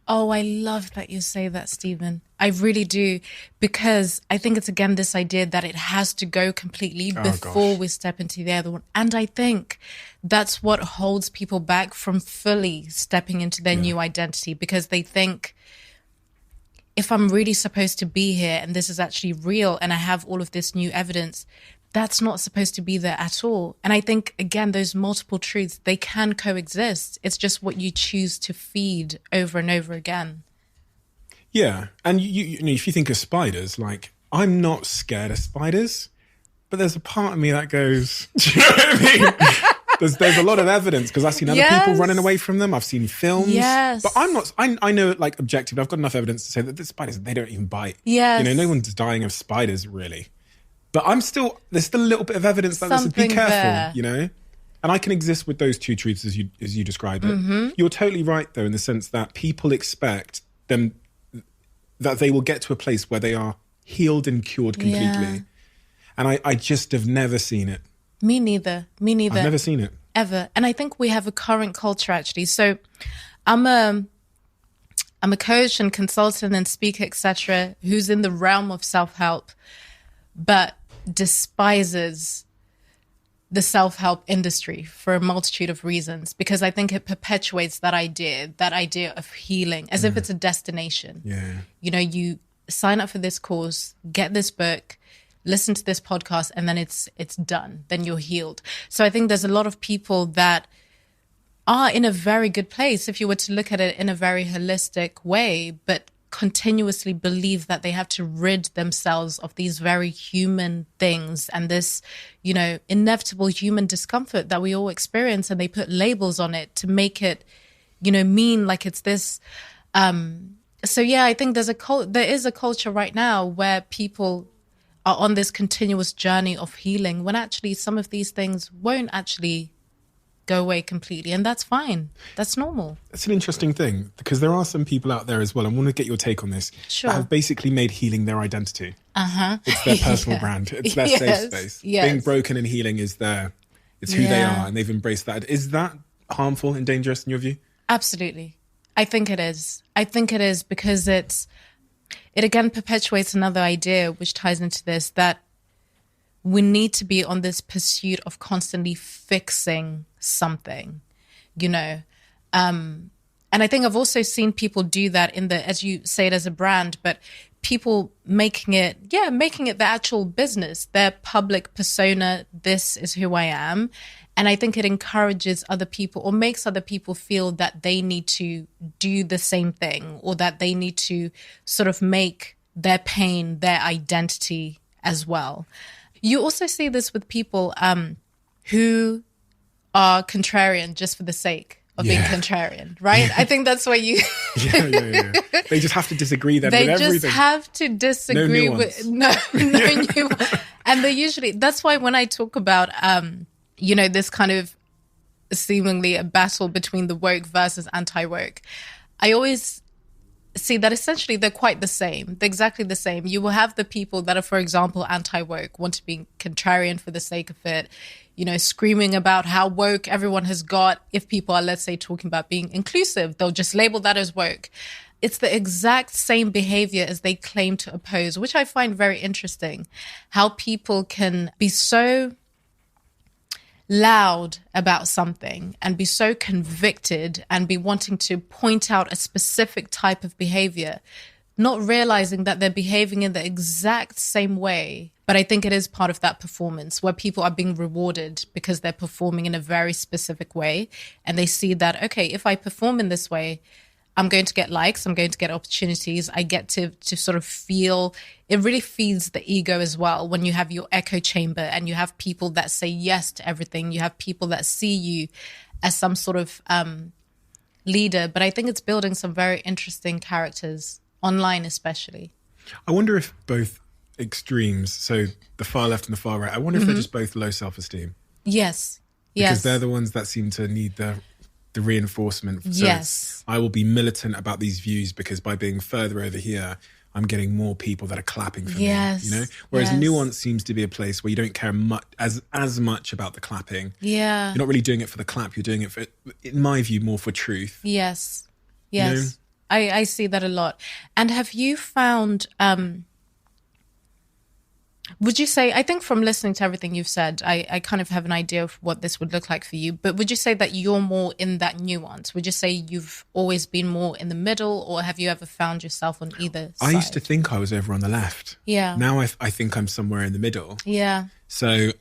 Speaker 2: Oh, I love that you say that, Stephen. I really do, because I think it's, again, this idea that it has to go completely before we step into the other one. And I think that's what holds people back from fully stepping into their new identity, because they think if I'm really supposed to be here and this is actually real and I have all of this new evidence, that's not supposed to be there at all. And I think, again, those multiple truths, they can coexist. It's just what you choose to feed over and over again.
Speaker 1: Yeah. And you know, if you think of spiders, like, I'm not scared of spiders, but there's a part of me that goes, do you know what I mean? There's a lot of evidence because I've seen other people running away from them. I've seen films.
Speaker 2: Yes.
Speaker 1: But I'm not, I know, like, objectively, I've got enough evidence to say that the spiders, they don't even bite.
Speaker 2: Yes.
Speaker 1: You know, no one's dying of spiders, really. But there's still a little bit of evidence that says, be careful, there. You know? And I can exist with those two truths as you describe it. Mm-hmm. You're totally right, though, in the sense that people expect them, that they will get to a place where they are healed and cured completely. Yeah. And I just have never seen it.
Speaker 2: Me neither. I've
Speaker 1: never seen it.
Speaker 2: Ever. And I think we have a current culture, actually. So I'm a coach and consultant and speaker, etc., who's in the realm of self-help, but despises the self-help industry for a multitude of reasons, because I think it perpetuates that idea of healing as if it's a destination.
Speaker 1: Yeah.
Speaker 2: You know, you sign up for this course, get this book, listen to this podcast, and then it's done. Then you're healed. So I think there's a lot of people that are in a very good place if you were to look at it in a very holistic way, but continuously believe that they have to rid themselves of these very human things and this, you know, inevitable human discomfort that we all experience, and they put labels on it to make it, you know, mean like it's this. So yeah, I think there is a culture right now where people are on this continuous journey of healing when actually some of these things won't actually go away completely, and that's fine. That's normal.
Speaker 1: It's an interesting thing because there are some people out there as well, I want to get your take on this,
Speaker 2: sure,
Speaker 1: that have basically made healing their identity.
Speaker 2: Uh-huh.
Speaker 1: It's their personal brand. It's their safe space.
Speaker 2: Yes.
Speaker 1: Being broken and healing is it's who they are, and they've embraced that. Is that harmful and dangerous in your view?
Speaker 2: Absolutely. I think it is. Because it again perpetuates another idea which ties into this, that we need to be on this pursuit of constantly fixing something, you know. And I think I've also seen people do that as you say it, as a brand, but people making it the actual business, their public persona. This is who I am. And I think it encourages other people or makes other people feel that they need to do the same thing, or that they need to sort of make their pain their identity as well. You also see this with people who are contrarian just for the sake of being contrarian, right? I think that's why you...
Speaker 1: yeah. They just have to disagree then with everything.
Speaker 2: They just have to disagree with... No nuance. And they usually... That's why when I talk about, you know, this kind of seemingly a battle between the woke versus anti-woke, I always see that essentially they're quite the same. They're exactly the same. You will have the people that are, for example, anti-woke, want to be contrarian for the sake of it, you know, screaming about how woke everyone has got. If people are, let's say, talking about being inclusive, they'll just label that as woke. It's the exact same behavior as they claim to oppose, which I find very interesting. How people can be so loud about something and be so convicted and be wanting to point out a specific type of behavior, not realizing that they're behaving in the exact same way. But I think it is part of that performance where people are being rewarded because they're performing in a very specific way. And they see that, okay, if I perform in this way, I'm going to get likes, I'm going to get opportunities. I get to sort of feel, it really feeds the ego as well when you have your echo chamber and you have people that say yes to everything. You have people that see you as some sort of leader. But I think it's building some very interesting characters online, especially.
Speaker 1: I wonder if both extremes, so the far left and the far right, I wonder if they're just both low self-esteem.
Speaker 2: Yes.
Speaker 1: Because they're the ones that seem to need the reinforcement. So
Speaker 2: yes.
Speaker 1: I will be militant about these views because by being further over here, I'm getting more people that are clapping for me, you know? Whereas nuance seems to be a place where you don't care as much about the clapping.
Speaker 2: Yeah.
Speaker 1: You're not really doing it for the clap. You're doing it for, in my view, more for truth.
Speaker 2: Yes.
Speaker 1: You know?
Speaker 2: I see that a lot. And have you found, Would you say, I think from listening to everything you've said, I kind of have an idea of what this would look like for you, but would you say that you're more in that nuance? Would you say you've always been more in the middle, or have you ever found yourself on either side?
Speaker 1: I used to think I was over on the left.
Speaker 2: Yeah.
Speaker 1: Now I think I'm somewhere in the middle.
Speaker 2: Yeah.
Speaker 1: So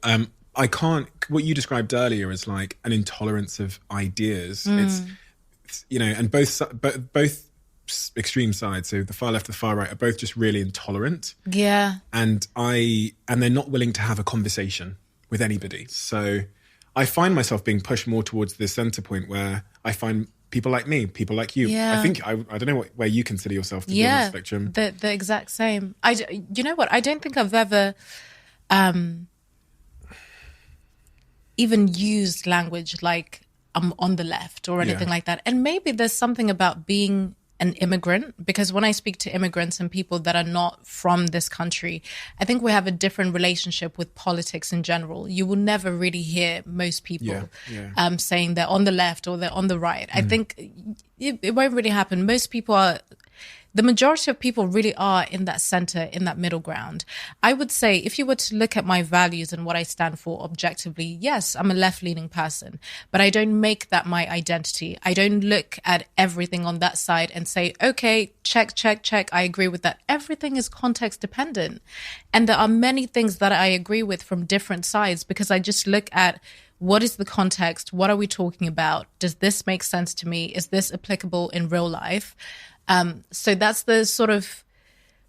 Speaker 1: I can't, what you described earlier is like an intolerance of ideas. It's, and both extreme sides, so the far left, the far right, are both just really intolerant.
Speaker 2: Yeah.
Speaker 1: And they're not willing to have a conversation with anybody. So I find myself being pushed more towards the center point where I find people like me, people like you.
Speaker 2: Yeah.
Speaker 1: I think, I don't know where you consider yourself to be on the spectrum.
Speaker 2: The exact same. You know what? I don't think I've ever even used language like I'm on the left or anything like that. And maybe there's something about being an immigrant, because when I speak to immigrants and people that are not from this country, I think we have a different relationship with politics in general. You will never really hear most people saying they're on the left or they're on the right. I think it won't really happen. Most people are, the majority of people really are in that center, in that middle ground. I would say if you were to look at my values and what I stand for objectively, yes, I'm a left-leaning person, but I don't make that my identity. I don't look at everything on that side and say, okay, check, I agree with that. Everything is context dependent. And there are many things that I agree with from different sides, because I just look at what is the context? What are we talking about? Does this make sense to me? Is this applicable in real life? So that's the sort of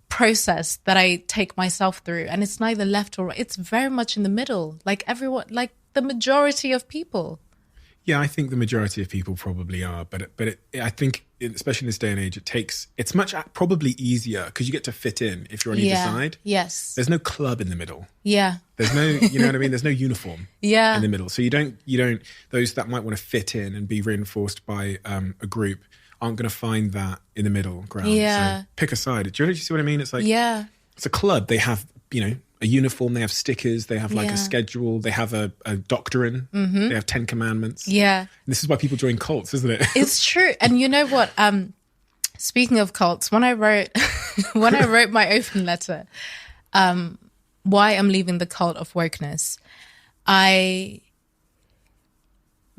Speaker 2: process that I take myself through. And it's neither left or right. It's very much in the middle, like everyone, like the majority of people.
Speaker 1: Yeah, I think the majority of people probably are. But I think, especially in this day and age, it's much probably easier because you get to fit in if you're on either side.
Speaker 2: Yes.
Speaker 1: There's no club in the middle.
Speaker 2: Yeah.
Speaker 1: There's no, you know what I mean? There's no uniform
Speaker 2: in
Speaker 1: the middle. So you don't, those that might want to fit in and be reinforced by a group aren't going to find that in the middle ground.
Speaker 2: Yeah.
Speaker 1: So pick a side. Do you see what I mean? It's like, it's a club. They have, a uniform, they have stickers, they have like a schedule, they have a doctrine, they have 10 commandments.
Speaker 2: Yeah.
Speaker 1: And this is why people join cults, isn't it?
Speaker 2: It's true. And you know what? Speaking of cults, when I wrote my open letter, why I'm leaving the cult of wokeness, I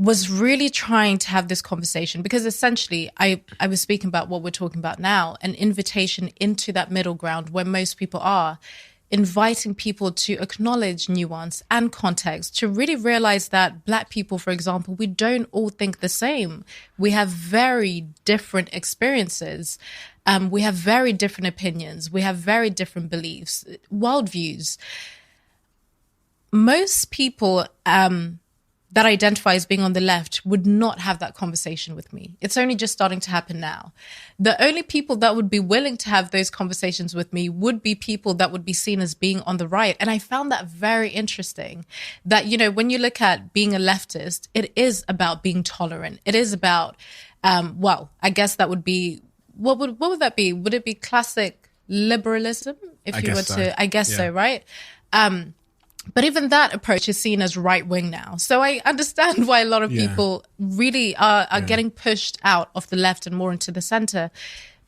Speaker 2: was really trying to have this conversation, because essentially I was speaking about what we're talking about now, an invitation into that middle ground where most people are, inviting people to acknowledge nuance and context, to really realize that Black people, for example, we don't all think the same. We have very different experiences. We have very different opinions. We have very different beliefs, worldviews. Most people that identify as being on the left would not have that conversation with me. It's only just starting to happen now. The only people that would be willing to have those conversations with me would be people that would be seen as being on the right. And I found that very interesting, that, when you look at being a leftist, it is about being tolerant. It is about, I guess that would be, what would that be? Would it be classic liberalism? I guess so, right? But even that approach is seen as right-wing now. So I understand why a lot of people really are getting pushed out of the left and more into the center,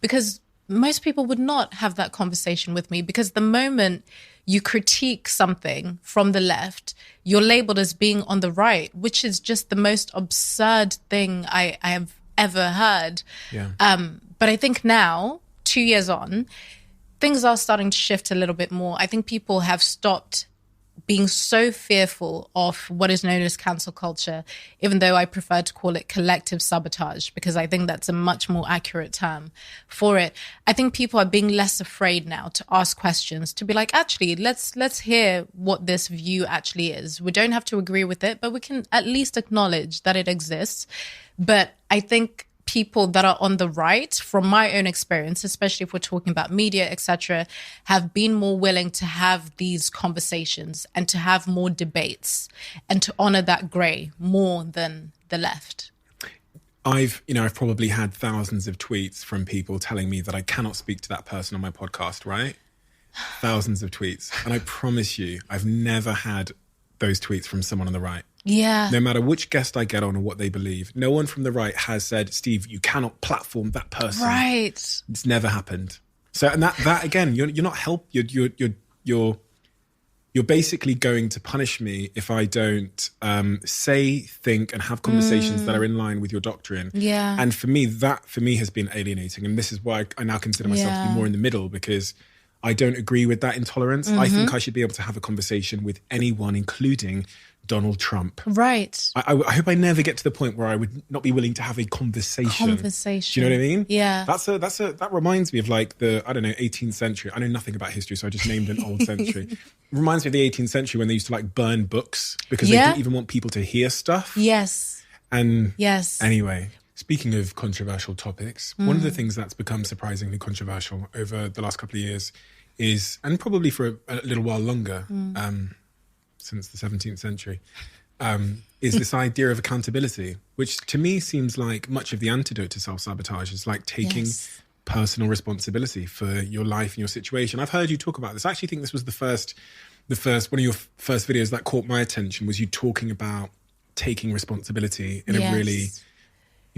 Speaker 2: because most people would not have that conversation with me, because the moment you critique something from the left, you're labeled as being on the right, which is just the most absurd thing I have ever heard.
Speaker 1: Yeah.
Speaker 2: But I think now, 2 years on, things are starting to shift a little bit more. I think people have stopped being so fearful of what is known as cancel culture, even though I prefer to call it collective sabotage, because I think that's a much more accurate term for it. I think people are being less afraid now to ask questions, to be like, actually, let's hear what this view actually is. We don't have to agree with it, but we can at least acknowledge that it exists. But I think people that are on the right, from my own experience, especially if we're talking about media, etc., have been more willing to have these conversations and to have more debates and to honor that gray more than the left.
Speaker 1: I've probably had thousands of tweets from people telling me that I cannot speak to that person on my podcast, right? Thousands of tweets. And I promise you, I've never had those tweets from someone on the right.
Speaker 2: Yeah.
Speaker 1: No matter which guest I get on or what they believe, no one from the right has said, Steve, you cannot platform that person.
Speaker 2: Right.
Speaker 1: It's never happened. So, and that again, you're not you're you're basically going to punish me if I don't say, think, and have conversations that are in line with your doctrine.
Speaker 2: Yeah.
Speaker 1: And for me, that has been alienating. And this is why I now consider myself to be more in the middle, because I don't agree with that intolerance. I think I should be able to have a conversation with anyone, including Donald Trump.
Speaker 2: Right.
Speaker 1: I hope I never get to the point where I would not be willing to have a conversation. Do you know what I mean?
Speaker 2: Yeah.
Speaker 1: That reminds me of like the, I don't know, 18th century. I know nothing about history, so I just named an old century. It reminds me of the 18th century when they used to like burn books because they didn't even want people to hear stuff.
Speaker 2: Yes.
Speaker 1: And anyway, speaking of controversial topics, one of the things that's become surprisingly controversial over the last couple of years is, and probably for a little while longer, since the 17th century, is this idea of accountability, which to me seems like much of the antidote to self-sabotage. It's like taking personal responsibility for your life and your situation. I've heard you talk about this. I actually think this was the first one of your first videos that caught my attention, was you talking about taking responsibility in a really,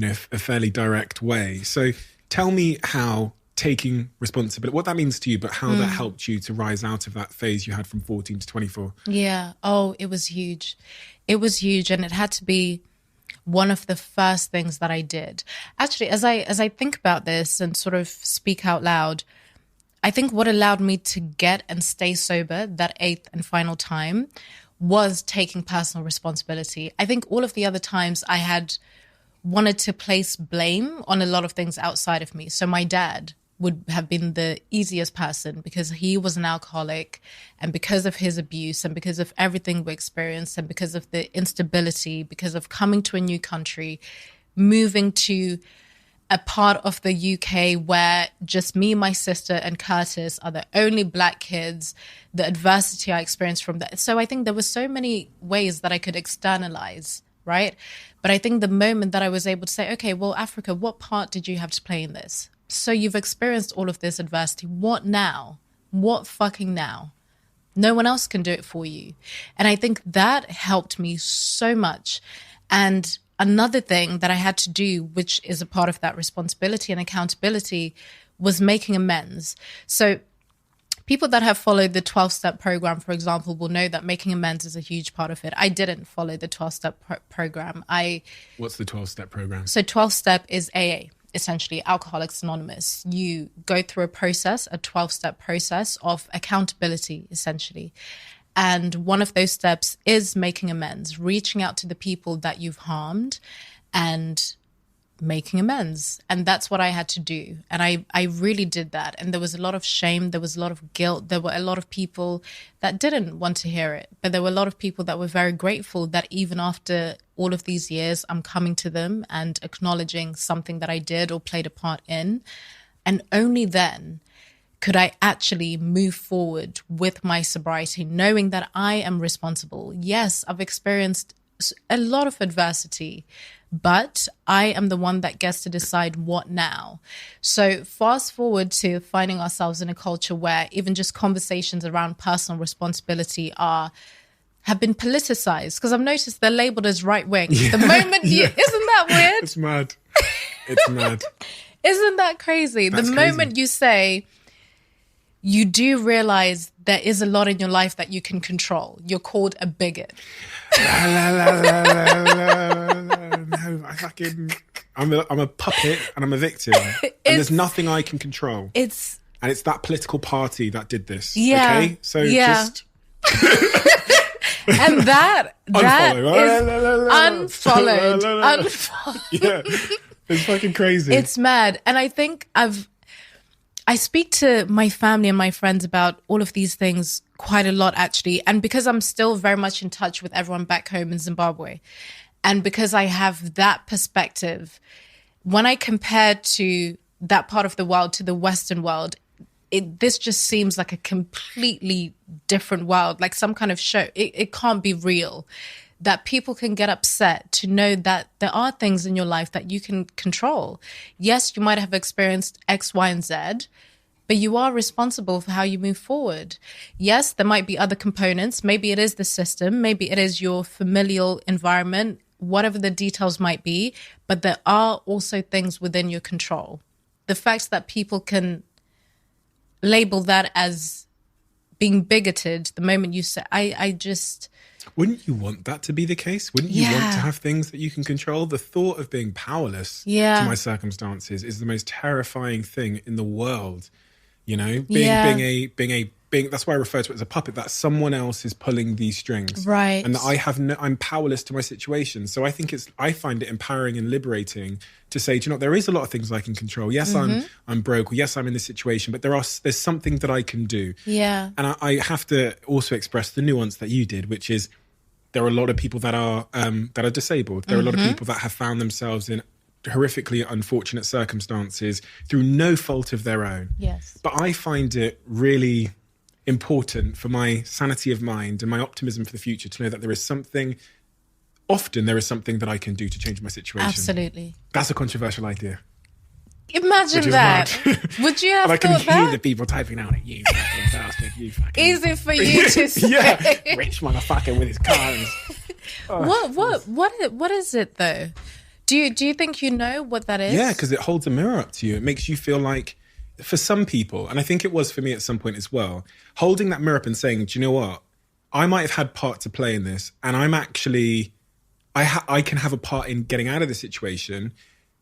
Speaker 1: a fairly direct way. So tell me how taking responsibility, what that means to you, but how that helped you to rise out of that phase you had from 14 to 24.
Speaker 2: Yeah. Oh, it was huge. It was huge. And it had to be one of the first things that I did. Actually, as I think about this and sort of speak out loud, I think what allowed me to get and stay sober that 8th and final time was taking personal responsibility. I think all of the other times I had wanted to place blame on a lot of things outside of me. So my dad would have been the easiest person because he was an alcoholic, and because of his abuse and because of everything we experienced and because of the instability, because of coming to a new country, moving to a part of the UK where just me, my sister and Curtis are the only black kids, the adversity I experienced from that. So I think there were so many ways that I could externalize, right? But I think the moment that I was able to say, okay, well, Africa, what part did you have to play in this? So you've experienced all of this adversity. What now? What fucking now? No one else can do it for you. And I think that helped me so much. And another thing that I had to do, which is a part of that responsibility and accountability, was making amends. So people that have followed the 12-step program, for example, will know that making amends is a huge part of it. I didn't follow the 12-step program.
Speaker 1: What's the 12-step program?
Speaker 2: So 12-step is AA. Essentially, Alcoholics Anonymous. You go through a 12-step process of accountability, essentially. And one of those steps is making amends, reaching out to the people that you've harmed and making amends. And that's what I had to do. And I really did that. And there was a lot of shame. There was a lot of guilt. There were a lot of people that didn't want to hear it. But there were a lot of people that were very grateful that even after all of these years, I'm coming to them and acknowledging something that I did or played a part in. And only then could I actually move forward with my sobriety, knowing that I am responsible. Yes, I've experienced a lot of adversity, but I am the one that gets to decide what now. So fast forward to finding ourselves in a culture where even just conversations around personal responsibility have been politicized, because I've noticed they're labeled as right wing. The moment isn't that weird?
Speaker 1: It's mad. It's mad.
Speaker 2: Isn't that crazy?
Speaker 1: That's
Speaker 2: the
Speaker 1: crazy.
Speaker 2: Moment you say, you do realize there is a lot in your life that you can control. You're called a bigot.
Speaker 1: No, I'm a puppet and I'm a victim. And there's nothing I can control. And it's that political party that did this.
Speaker 2: Yeah.
Speaker 1: Okay? So just
Speaker 2: and that unfollowed.
Speaker 1: Yeah. It's fucking crazy.
Speaker 2: It's mad. And I think I speak to my family and my friends about all of these things quite a lot, actually. And because I'm still very much in touch with everyone back home in Zimbabwe, and because I have that perspective, when I compare to that part of the world to the Western world, this just seems like a completely different world, like some kind of show. It can't be real. That people can get upset to know that there are things in your life that you can control. Yes, you might have experienced X, Y, and Z, but you are responsible for how you move forward. Yes, there might be other components. Maybe it is the system. Maybe it is your familial environment, whatever the details might be. But there are also things within your control. The fact that people can label that as being bigoted the moment you say, I just...
Speaker 1: Wouldn't you want that to be the case? Wouldn't you want to have things that you can control? The thought of being powerless to my circumstances is the most terrifying thing in the world. You know, being that's why I refer to it as a puppet, that someone else is pulling these strings.
Speaker 2: Right.
Speaker 1: And that I'm powerless to my situation. So I find it empowering and liberating to say, do you know, there is a lot of things I can control. Yes, I'm broke. Or yes, I'm in this situation, but there's something that I can do.
Speaker 2: Yeah.
Speaker 1: And I have to also express the nuance that you did, which is there are a lot of people that are disabled. There are a lot of people that have found themselves in horrifically unfortunate circumstances through no fault of their own.
Speaker 2: Yes.
Speaker 1: But I find it really important for my sanity of mind and my optimism for the future to know that there is something that I can do to change my situation.
Speaker 2: Absolutely.
Speaker 1: That's a controversial idea.
Speaker 2: Imagine that. Would you have
Speaker 1: and I can
Speaker 2: thought
Speaker 1: hear
Speaker 2: that?
Speaker 1: the people typing out at you fucking bastard, you fucking...
Speaker 2: Easy for you to say.
Speaker 1: Yeah, rich motherfucker with his cars.
Speaker 2: What is it though? Do you think you know what that is?
Speaker 1: Yeah, because it holds a mirror up to you. It makes you feel like, for some people, and I think it was for me at some point as well, holding that mirror up and saying, do you know what? I might have had part to play in this, and I'm actually, I can have a part in getting out of the situation.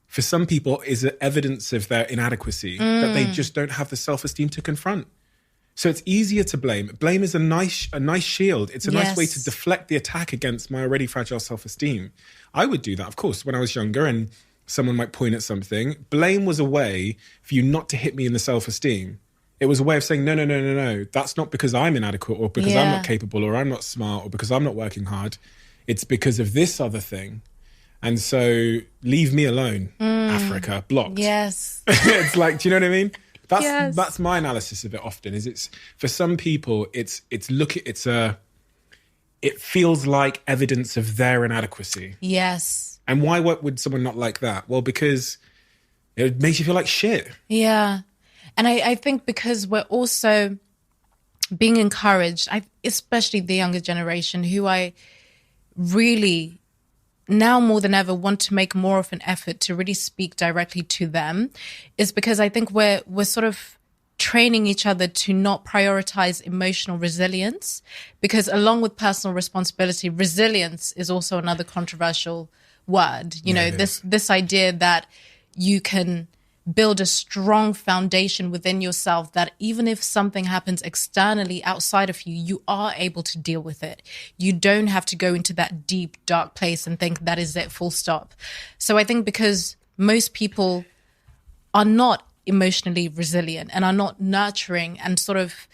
Speaker 1: For some people, is evidence of their inadequacy, that they just don't have the self-esteem to confront. So it's easier to blame. Blame is a nice shield. It's a nice way to deflect the attack against my already fragile self-esteem. I would do that, of course, when I was younger and someone might point at something. Blame was a way for you not to hit me in the self-esteem. It was a way of saying, no. That's not because I'm inadequate or because I'm not capable or I'm not smart or because I'm not working hard. It's because of this other thing. And so leave me alone, Africa, blocked.
Speaker 2: Yes.
Speaker 1: It's like, do you know what I mean? That's my analysis of it often, is it's, for some people, it feels like evidence of their inadequacy.
Speaker 2: Yes.
Speaker 1: And why would someone not like that? Well, because it makes you feel like shit.
Speaker 2: Yeah. And I think because we're also being encouraged, especially the younger generation, who I really now more than ever want to make more of an effort to really speak directly to them, is because I think we're sort of training each other to not prioritize emotional resilience, because along with personal responsibility, resilience is also another controversial word. You know, this idea that you can build a strong foundation within yourself, that even if something happens externally outside of you, you are able to deal with it. You don't have to go into that deep, dark place and think that is it, full stop. So I think because most people are not emotionally resilient and are not nurturing and sort of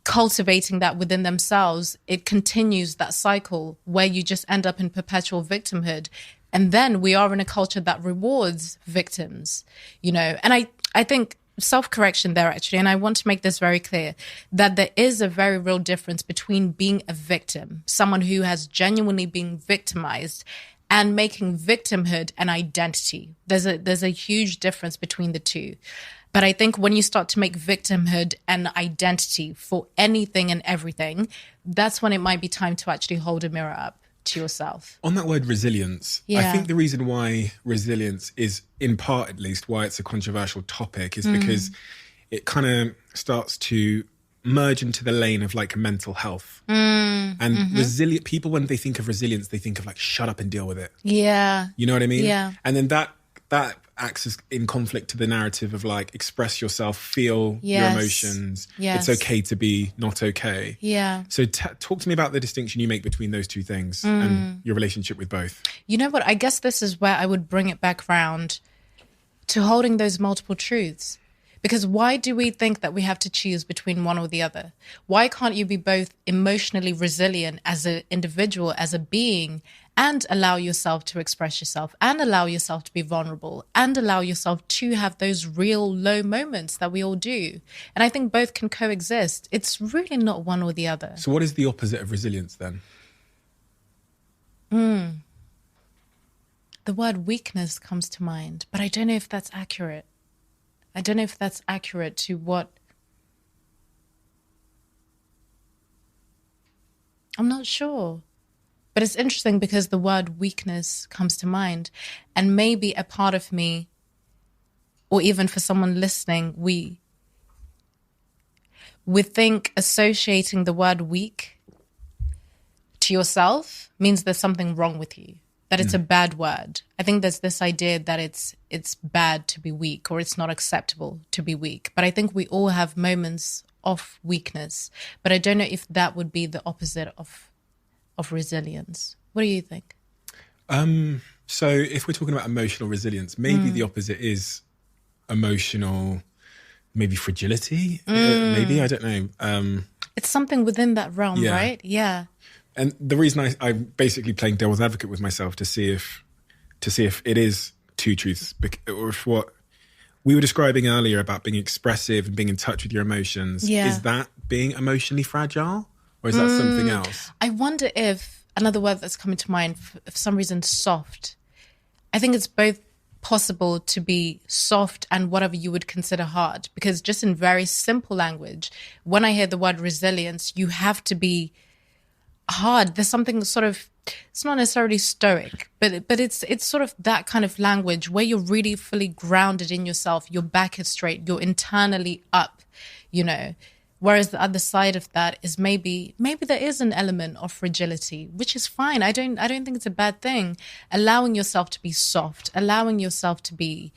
Speaker 2: cultivating that within themselves, it continues that cycle where you just end up in perpetual victimhood. And then we are in a culture that rewards victims, you know. And I think self-correction there, actually, and I want to make this very clear, that there is a very real difference between being a victim, someone who has genuinely been victimized, and making victimhood an identity. There's a huge difference between the two. But I think when you start to make victimhood an identity for anything and everything, that's when it might be time to actually hold a mirror up to yourself.
Speaker 1: On that word resilience, I think the reason why resilience is, in part at least, why it's a controversial topic is because it kind of starts to merge into the lane of like mental health. And resilient people, when they think of resilience, they think of like, shut up and deal with it.
Speaker 2: Yeah.
Speaker 1: You know what I mean?
Speaker 2: Yeah.
Speaker 1: And then that acts as in conflict to the narrative of like, express yourself, feel your emotions.
Speaker 2: Yes.
Speaker 1: It's okay to be not okay.
Speaker 2: Yeah.
Speaker 1: So talk to me about the distinction you make between those two things and your relationship with both.
Speaker 2: You know what? I guess this is where I would bring it back round to holding those multiple truths. Because why do we think that we have to choose between one or the other? Why can't you be both emotionally resilient as an individual, as a being, and allow yourself to express yourself, and allow yourself to be vulnerable, and allow yourself to have those real low moments that we all do? And I think both can coexist. It's really not one or the other.
Speaker 1: So what is the opposite of resilience then?
Speaker 2: The word weakness comes to mind, but I don't know if that's accurate. I don't know if that's accurate to what... I'm not sure. But it's interesting because the word weakness comes to mind. And maybe a part of me, or even for someone listening, we we think associating the word weak to yourself means there's something wrong with you, that it's a bad word. I think there's this idea that it's bad to be weak, or it's not acceptable to be weak. But I think we all have moments of weakness. But I don't know if that would be the opposite of resilience. What do you think?
Speaker 1: So if we're talking about emotional resilience, maybe the opposite is emotional, maybe fragility. Maybe, I don't know.
Speaker 2: It's something within that realm, right? Yeah.
Speaker 1: And the reason I'm basically playing devil's advocate with myself to see if it is two truths, or if what we were describing earlier about being expressive and being in touch with your emotions, is that being emotionally fragile, or is that something else?
Speaker 2: I wonder if another word that's coming to mind, for some reason, soft. I think it's both possible to be soft and whatever you would consider hard, because just in very simple language, when I hear the word resilience, you have to be hard. There's something sort of, it's not necessarily stoic, but it's sort of that kind of language where you're really fully grounded in yourself. Your back is straight. You're internally up, you know. Whereas the other side of that is maybe there is an element of fragility, which is fine. I don't think it's a bad thing. Allowing yourself to be soft, allowing yourself to be,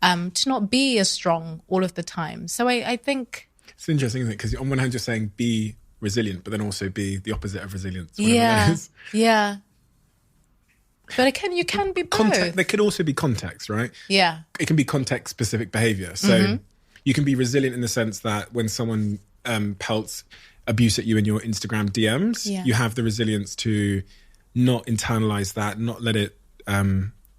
Speaker 2: to not be as strong all of the time. So I think
Speaker 1: it's interesting, isn't it? Because on one hand, you're saying be resilient, but then also be the opposite of resilience.
Speaker 2: Yeah. But you can be both.
Speaker 1: There could also be context, right?
Speaker 2: Yeah.
Speaker 1: It can be context-specific behavior. So you can be resilient in the sense that when someone pelts abuse at you in your Instagram DMs, you have the resilience to not internalize that, not let it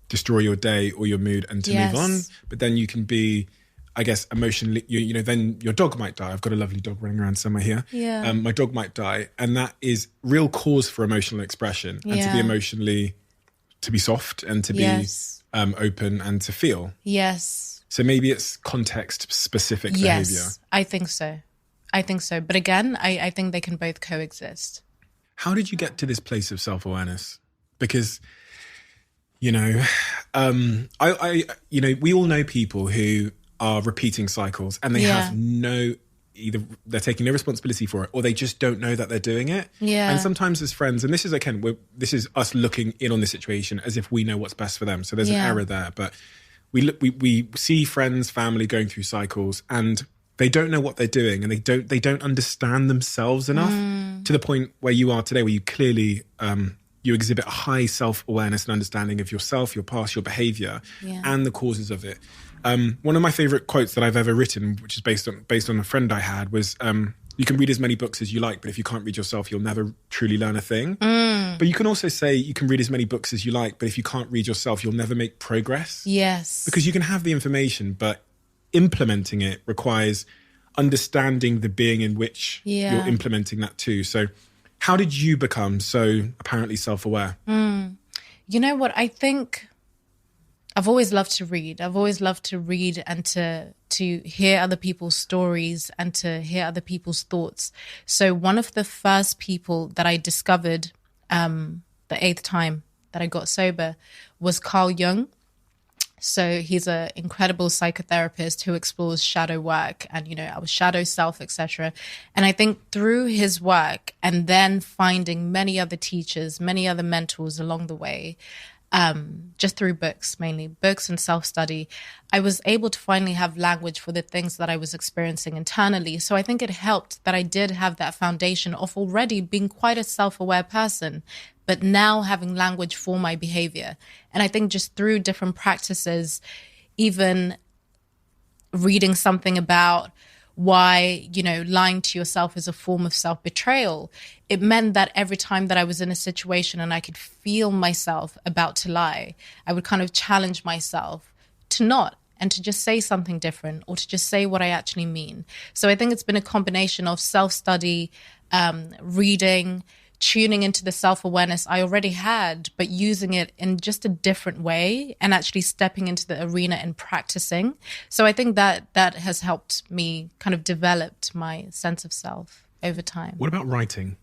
Speaker 1: destroy your day or your mood, and to move on. But then you can be, I guess, emotionally, you know, then your dog might die. I've got a lovely dog running around somewhere here.
Speaker 2: Yeah.
Speaker 1: My dog might die. And that is real cause for emotional expression, and to be emotionally, to be soft and to be open and to feel.
Speaker 2: Yes.
Speaker 1: So maybe it's context-specific behavior.
Speaker 2: Yes, I think so. But again, I think they can both coexist.
Speaker 1: How did you get to this place of self-awareness? Because, you know, we all know people who are repeating cycles, and they have either they're taking no responsibility for it, or they just don't know that they're doing it. Yeah. And sometimes as friends, and this is this is us looking in on the situation as if we know what's best for them. So there's an error there, but we see friends, family going through cycles, and they don't know what they're doing, and they don't understand themselves enough to the point where you are today, where you clearly you exhibit a high self-awareness and understanding of yourself, your past, your behavior, and the causes of it. One of my favorite quotes that I've ever written, which is based on a friend I had, was, you can read as many books as you like, but if you can't read yourself, you'll never truly learn a thing. But you can also say you can read as many books as you like, but if you can't read yourself, you'll never make progress.
Speaker 2: Yes.
Speaker 1: Because you can have the information, but implementing it requires understanding the being in which you're implementing that too. So how did you become so apparently self-aware?
Speaker 2: You know what? I think I've always loved to read. I've always loved to read and to hear other people's stories and to hear other people's thoughts. So one of the first people that I discovered the 8th time that I got sober was Carl Jung. So he's an incredible psychotherapist who explores shadow work and, you know, our shadow self, etc. And I think through his work and then finding many other teachers, many other mentors along the way, just through books, mainly books and self-study, I was able to finally have language for the things that I was experiencing internally. So I think it helped that I did have that foundation of already being quite a self-aware person, but now having language for my behavior. And I think just through different practices, even reading something about why, you know, lying to yourself is a form of self-betrayal, it meant that every time that I was in a situation and I could feel myself about to lie, I would kind of challenge myself to not, and to just say something different, or to just say what I actually mean. So I think it's been a combination of self-study, reading, tuning into the self-awareness I already had, but using it in just a different way and actually stepping into the arena and practicing. So I think that has helped me kind of develop my sense of self over time.
Speaker 1: What about writing?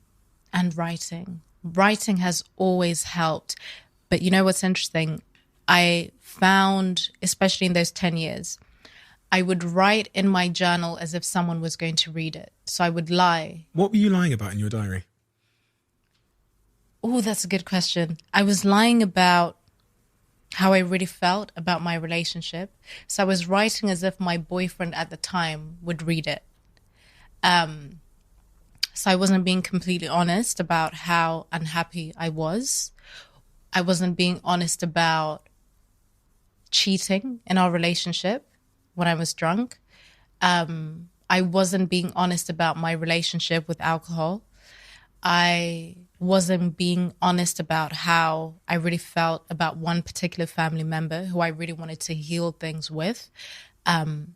Speaker 2: And writing. Writing has always helped. But you know what's interesting? I found, especially in those 10 years, I would write in my journal as if someone was going to read it. So I would lie.
Speaker 1: What were you lying about in your diary?
Speaker 2: Oh, that's a good question. I was lying about how I really felt about my relationship. So I was writing as if my boyfriend at the time would read it. So I wasn't being completely honest about how unhappy I was. I wasn't being honest about cheating in our relationship when I was drunk. I wasn't being honest about my relationship with alcohol. I wasn't being honest about how I really felt about one particular family member who I really wanted to heal things with. But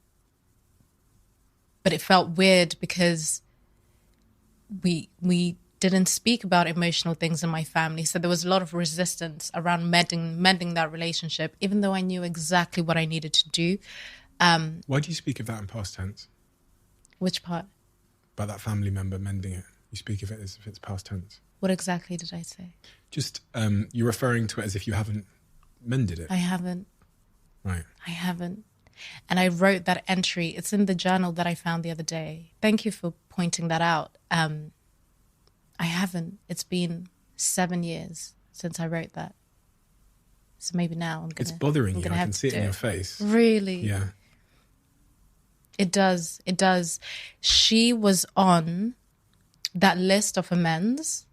Speaker 2: it felt weird because we didn't speak about emotional things in my family. So there was a lot of resistance around mending that relationship, even though I knew exactly what I needed to do.
Speaker 1: Why do you speak of that in past tense?
Speaker 2: Which part?
Speaker 1: About that family member mending it. You speak of it as if it's past tense.
Speaker 2: What exactly did I say?
Speaker 1: Just, you're referring to it as if you haven't mended it.
Speaker 2: I haven't.
Speaker 1: Right.
Speaker 2: I haven't. And I wrote that entry. It's in the journal that I found the other day. Thank you for pointing that out. I haven't. It's been 7 years since I wrote that. So maybe now
Speaker 1: it's bothering you. I can see it in your face.
Speaker 2: Really?
Speaker 1: Yeah.
Speaker 2: It does. It does. She was on that list of amends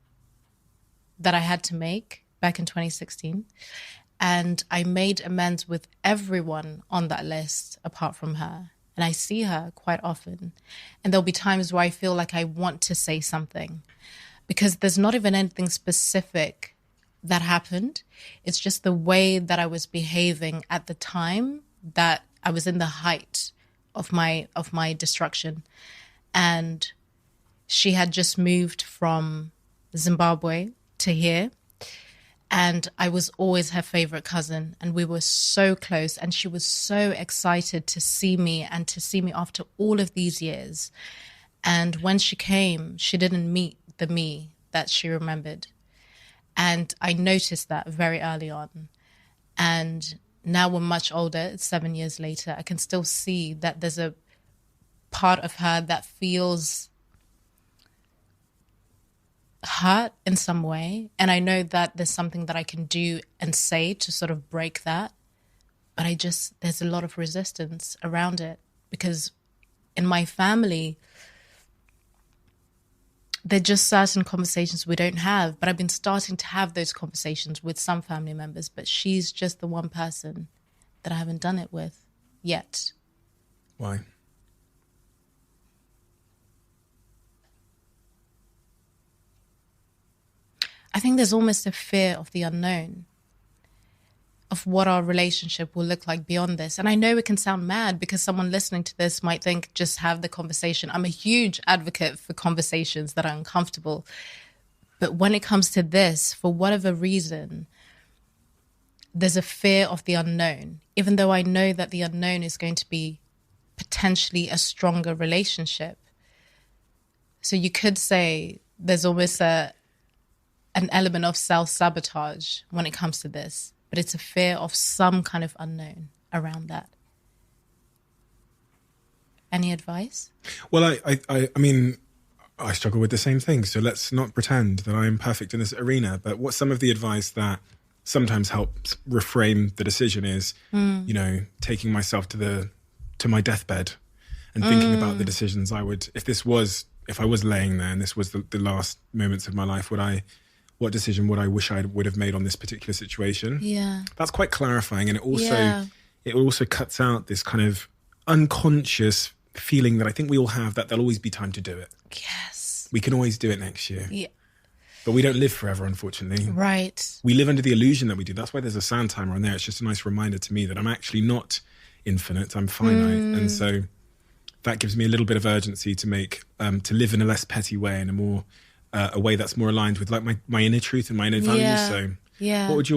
Speaker 2: that I had to make back in 2016. And I made amends with everyone on that list apart from her. And I see her quite often. And there'll be times where I feel like I want to say something because there's not even anything specific that happened. It's just the way that I was behaving at the time that I was in the height of my destruction. And she had just moved from Zimbabwe to here. And I was always her favorite cousin. And we were so close. And she was so excited to see me and to see me after all of these years. And when she came, she didn't meet the me that she remembered. And I noticed that very early on. And now we're much older, it's 7 years later. I can still see that there's a part of her that feels hurt in some way. And I know that there's something that I can do and say to sort of break that. But there's a lot of resistance around it because in my family, there are just certain conversations we don't have. But I've been starting to have those conversations with some family members. But she's just the one person that I haven't done it with yet.
Speaker 1: Why?
Speaker 2: I think there's almost a fear of the unknown, of what our relationship will look like beyond this. And I know it can sound mad because someone listening to this might think, just have the conversation. I'm a huge advocate for conversations that are uncomfortable. But when it comes to this, for whatever reason, there's a fear of the unknown, even though I know that the unknown is going to be potentially a stronger relationship. So you could say there's almost an element of self-sabotage when it comes to this. But it's a fear of some kind of unknown around that. Any advice?
Speaker 1: Well, I mean, I struggle with the same thing. So let's not pretend that I'm perfect in this arena. But what some of the advice that sometimes helps reframe the decision is, you know, taking myself to my deathbed and thinking about the decisions I would, if I was laying there and this was the last moments of my life, what decision would I wish I would have made on this particular situation?
Speaker 2: Yeah.
Speaker 1: That's quite clarifying. And it also cuts out this kind of unconscious feeling that I think we all have that there'll always be time to do it.
Speaker 2: Yes.
Speaker 1: We can always do it next year.
Speaker 2: Yeah.
Speaker 1: But we don't live forever, unfortunately.
Speaker 2: Right.
Speaker 1: We live under the illusion that we do. That's why there's a sound timer on there. It's just a nice reminder to me that I'm actually not infinite. I'm finite. And so that gives me a little bit of urgency to to live in a less petty way and a way that's more aligned with like my inner truth and my inner values. So what would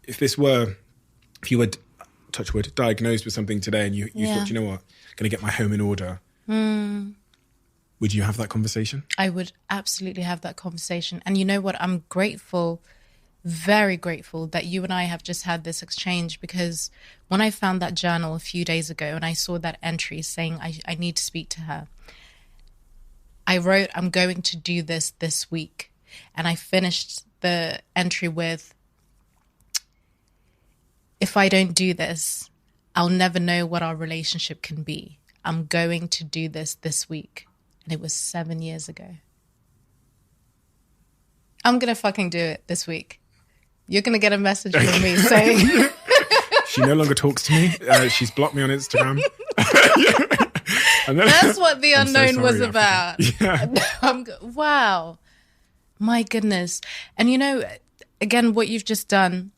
Speaker 1: if you were, touch wood, diagnosed with something today and you thought, you know what, I'm going to get my home in order. Would you have that conversation?
Speaker 2: I would absolutely have that conversation. And you know what? I'm grateful very grateful that you and I have just had this exchange, because when I found that journal a few days ago and I saw that entry saying I need to speak to her, I wrote, I'm going to do this week. And I finished the entry with, if I don't do this, I'll never know what our relationship can be. I'm going to do this week. And it was 7 years ago. I'm going to fucking do it this week. You're going to get a message from me saying...
Speaker 1: She no longer talks to me. She's blocked me on Instagram.
Speaker 2: That's what the unknown
Speaker 1: so
Speaker 2: was
Speaker 1: sorry,
Speaker 2: about.
Speaker 1: Yeah.
Speaker 2: Wow. My goodness. And you know, again, what you've just done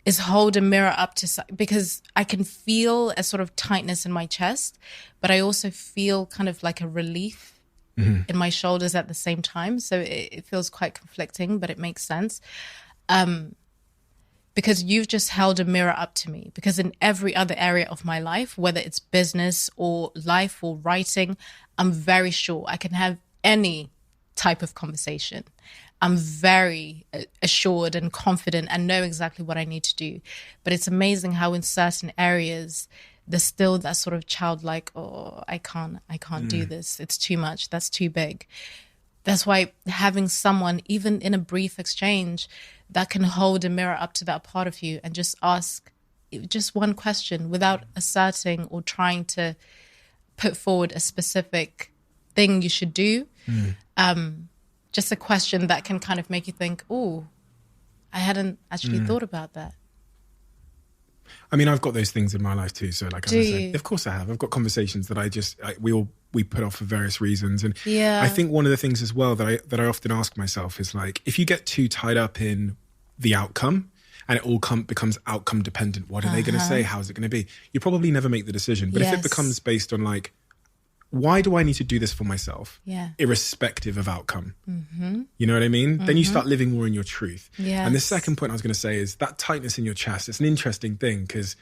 Speaker 2: is hold a mirror up to, because I can feel a sort of tightness in my chest, but I also feel kind of like a relief in my shoulders at the same time. So it feels quite conflicting, but it makes sense. Because you've just held a mirror up to me. Because in every other area of my life, whether it's business or life or writing, I'm very sure I can have any type of conversation. I'm very assured and confident and know exactly what I need to do. But it's amazing how in certain areas, there's still that sort of childlike, oh, I can't do this. It's too much. That's too big. That's why having someone, even in a brief exchange, that can hold a mirror up to that part of you and just ask just one question without asserting or trying to put forward a specific thing you should do. Just a question that can kind of make you think, oh, I hadn't actually thought about that.
Speaker 1: I mean, I've got those things in my life too. So like, as I said, of course I have. I've got conversations that we put off for various reasons. And I think one of the things as well that I often ask myself is like, if you get too tied up in the outcome and it all becomes outcome dependent, what are they going to say? How is it going to be? You probably never make the decision. But if it becomes based on like, why do I need to do this for myself? Irrespective of outcome. You know what I mean? Then you start living more in your truth. And the second point I was going to say is that tightness in your chest. It's an interesting thing because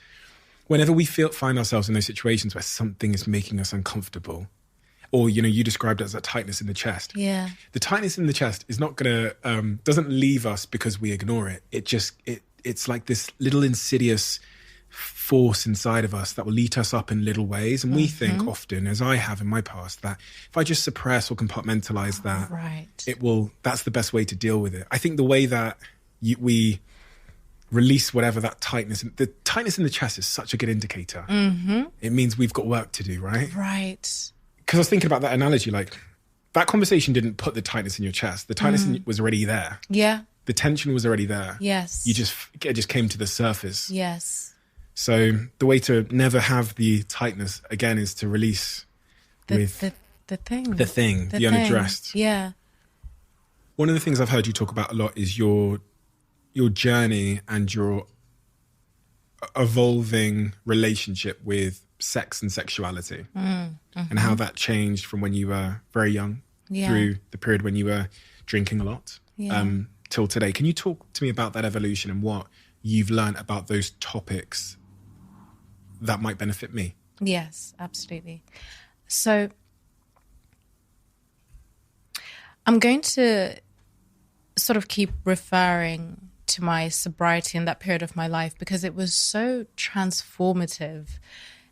Speaker 1: whenever we find ourselves in those situations where something is making us uncomfortable, or, you know, you described it as a tightness in the chest. The tightness in the chest is not going to, doesn't leave us because we ignore it. It's like this little insidious force inside of us that will lead us up in little ways. And we think often, as I have in my past, that if I just suppress or compartmentalize that, that's the best way to deal with it. I think the way that we release whatever that tightness in the chest is such a good indicator. It means we've got work to do, right?
Speaker 2: Right.
Speaker 1: Because I was thinking about that analogy, like that conversation didn't put the tightness in your chest. The tightness was already there. The tension was already there.
Speaker 2: Yes.
Speaker 1: It just came to the surface.
Speaker 2: Yes.
Speaker 1: So the way to never have the tightness again is to release
Speaker 2: the
Speaker 1: thing, the unaddressed.
Speaker 2: Yeah.
Speaker 1: One of the things I've heard you talk about a lot is your journey and your evolving relationship with sex and sexuality, and how that changed from when you were very young through the period when you were drinking a lot till today. Can you talk to me about that evolution and what you've learned about those topics that might benefit me?
Speaker 2: Yes, absolutely. So I'm going to sort of keep referring to my sobriety in that period of my life because it was so transformative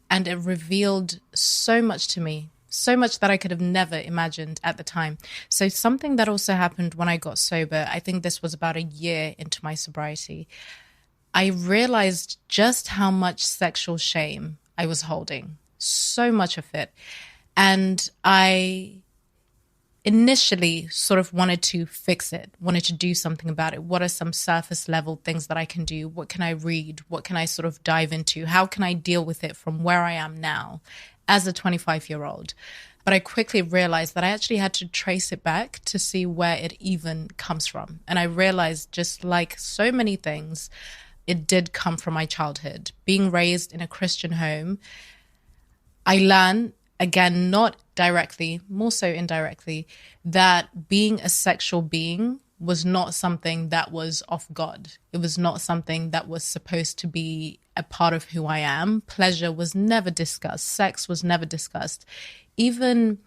Speaker 2: and it revealed so much to me, so much that I could have never imagined at the time. So something that also happened when I got sober, I think this was about a year into my sobriety, I realized just how much sexual shame I was holding, so much of it. And I initially sort of wanted to fix it, wanted to do something about it. What are some surface level things that I can do? What can I read? What can I sort of dive into? How can I deal with it from where I am now as a 25-year-old? But I quickly realized that I actually had to trace it back to see where it even comes from. And I realized, just like so many things, it did come from my childhood. Being raised in a Christian home, I learned, again, not directly, more so indirectly, that being a sexual being was not something that was of God. It was not something that was supposed to be a part of who I am. Pleasure was never discussed. Sex was never discussed. Even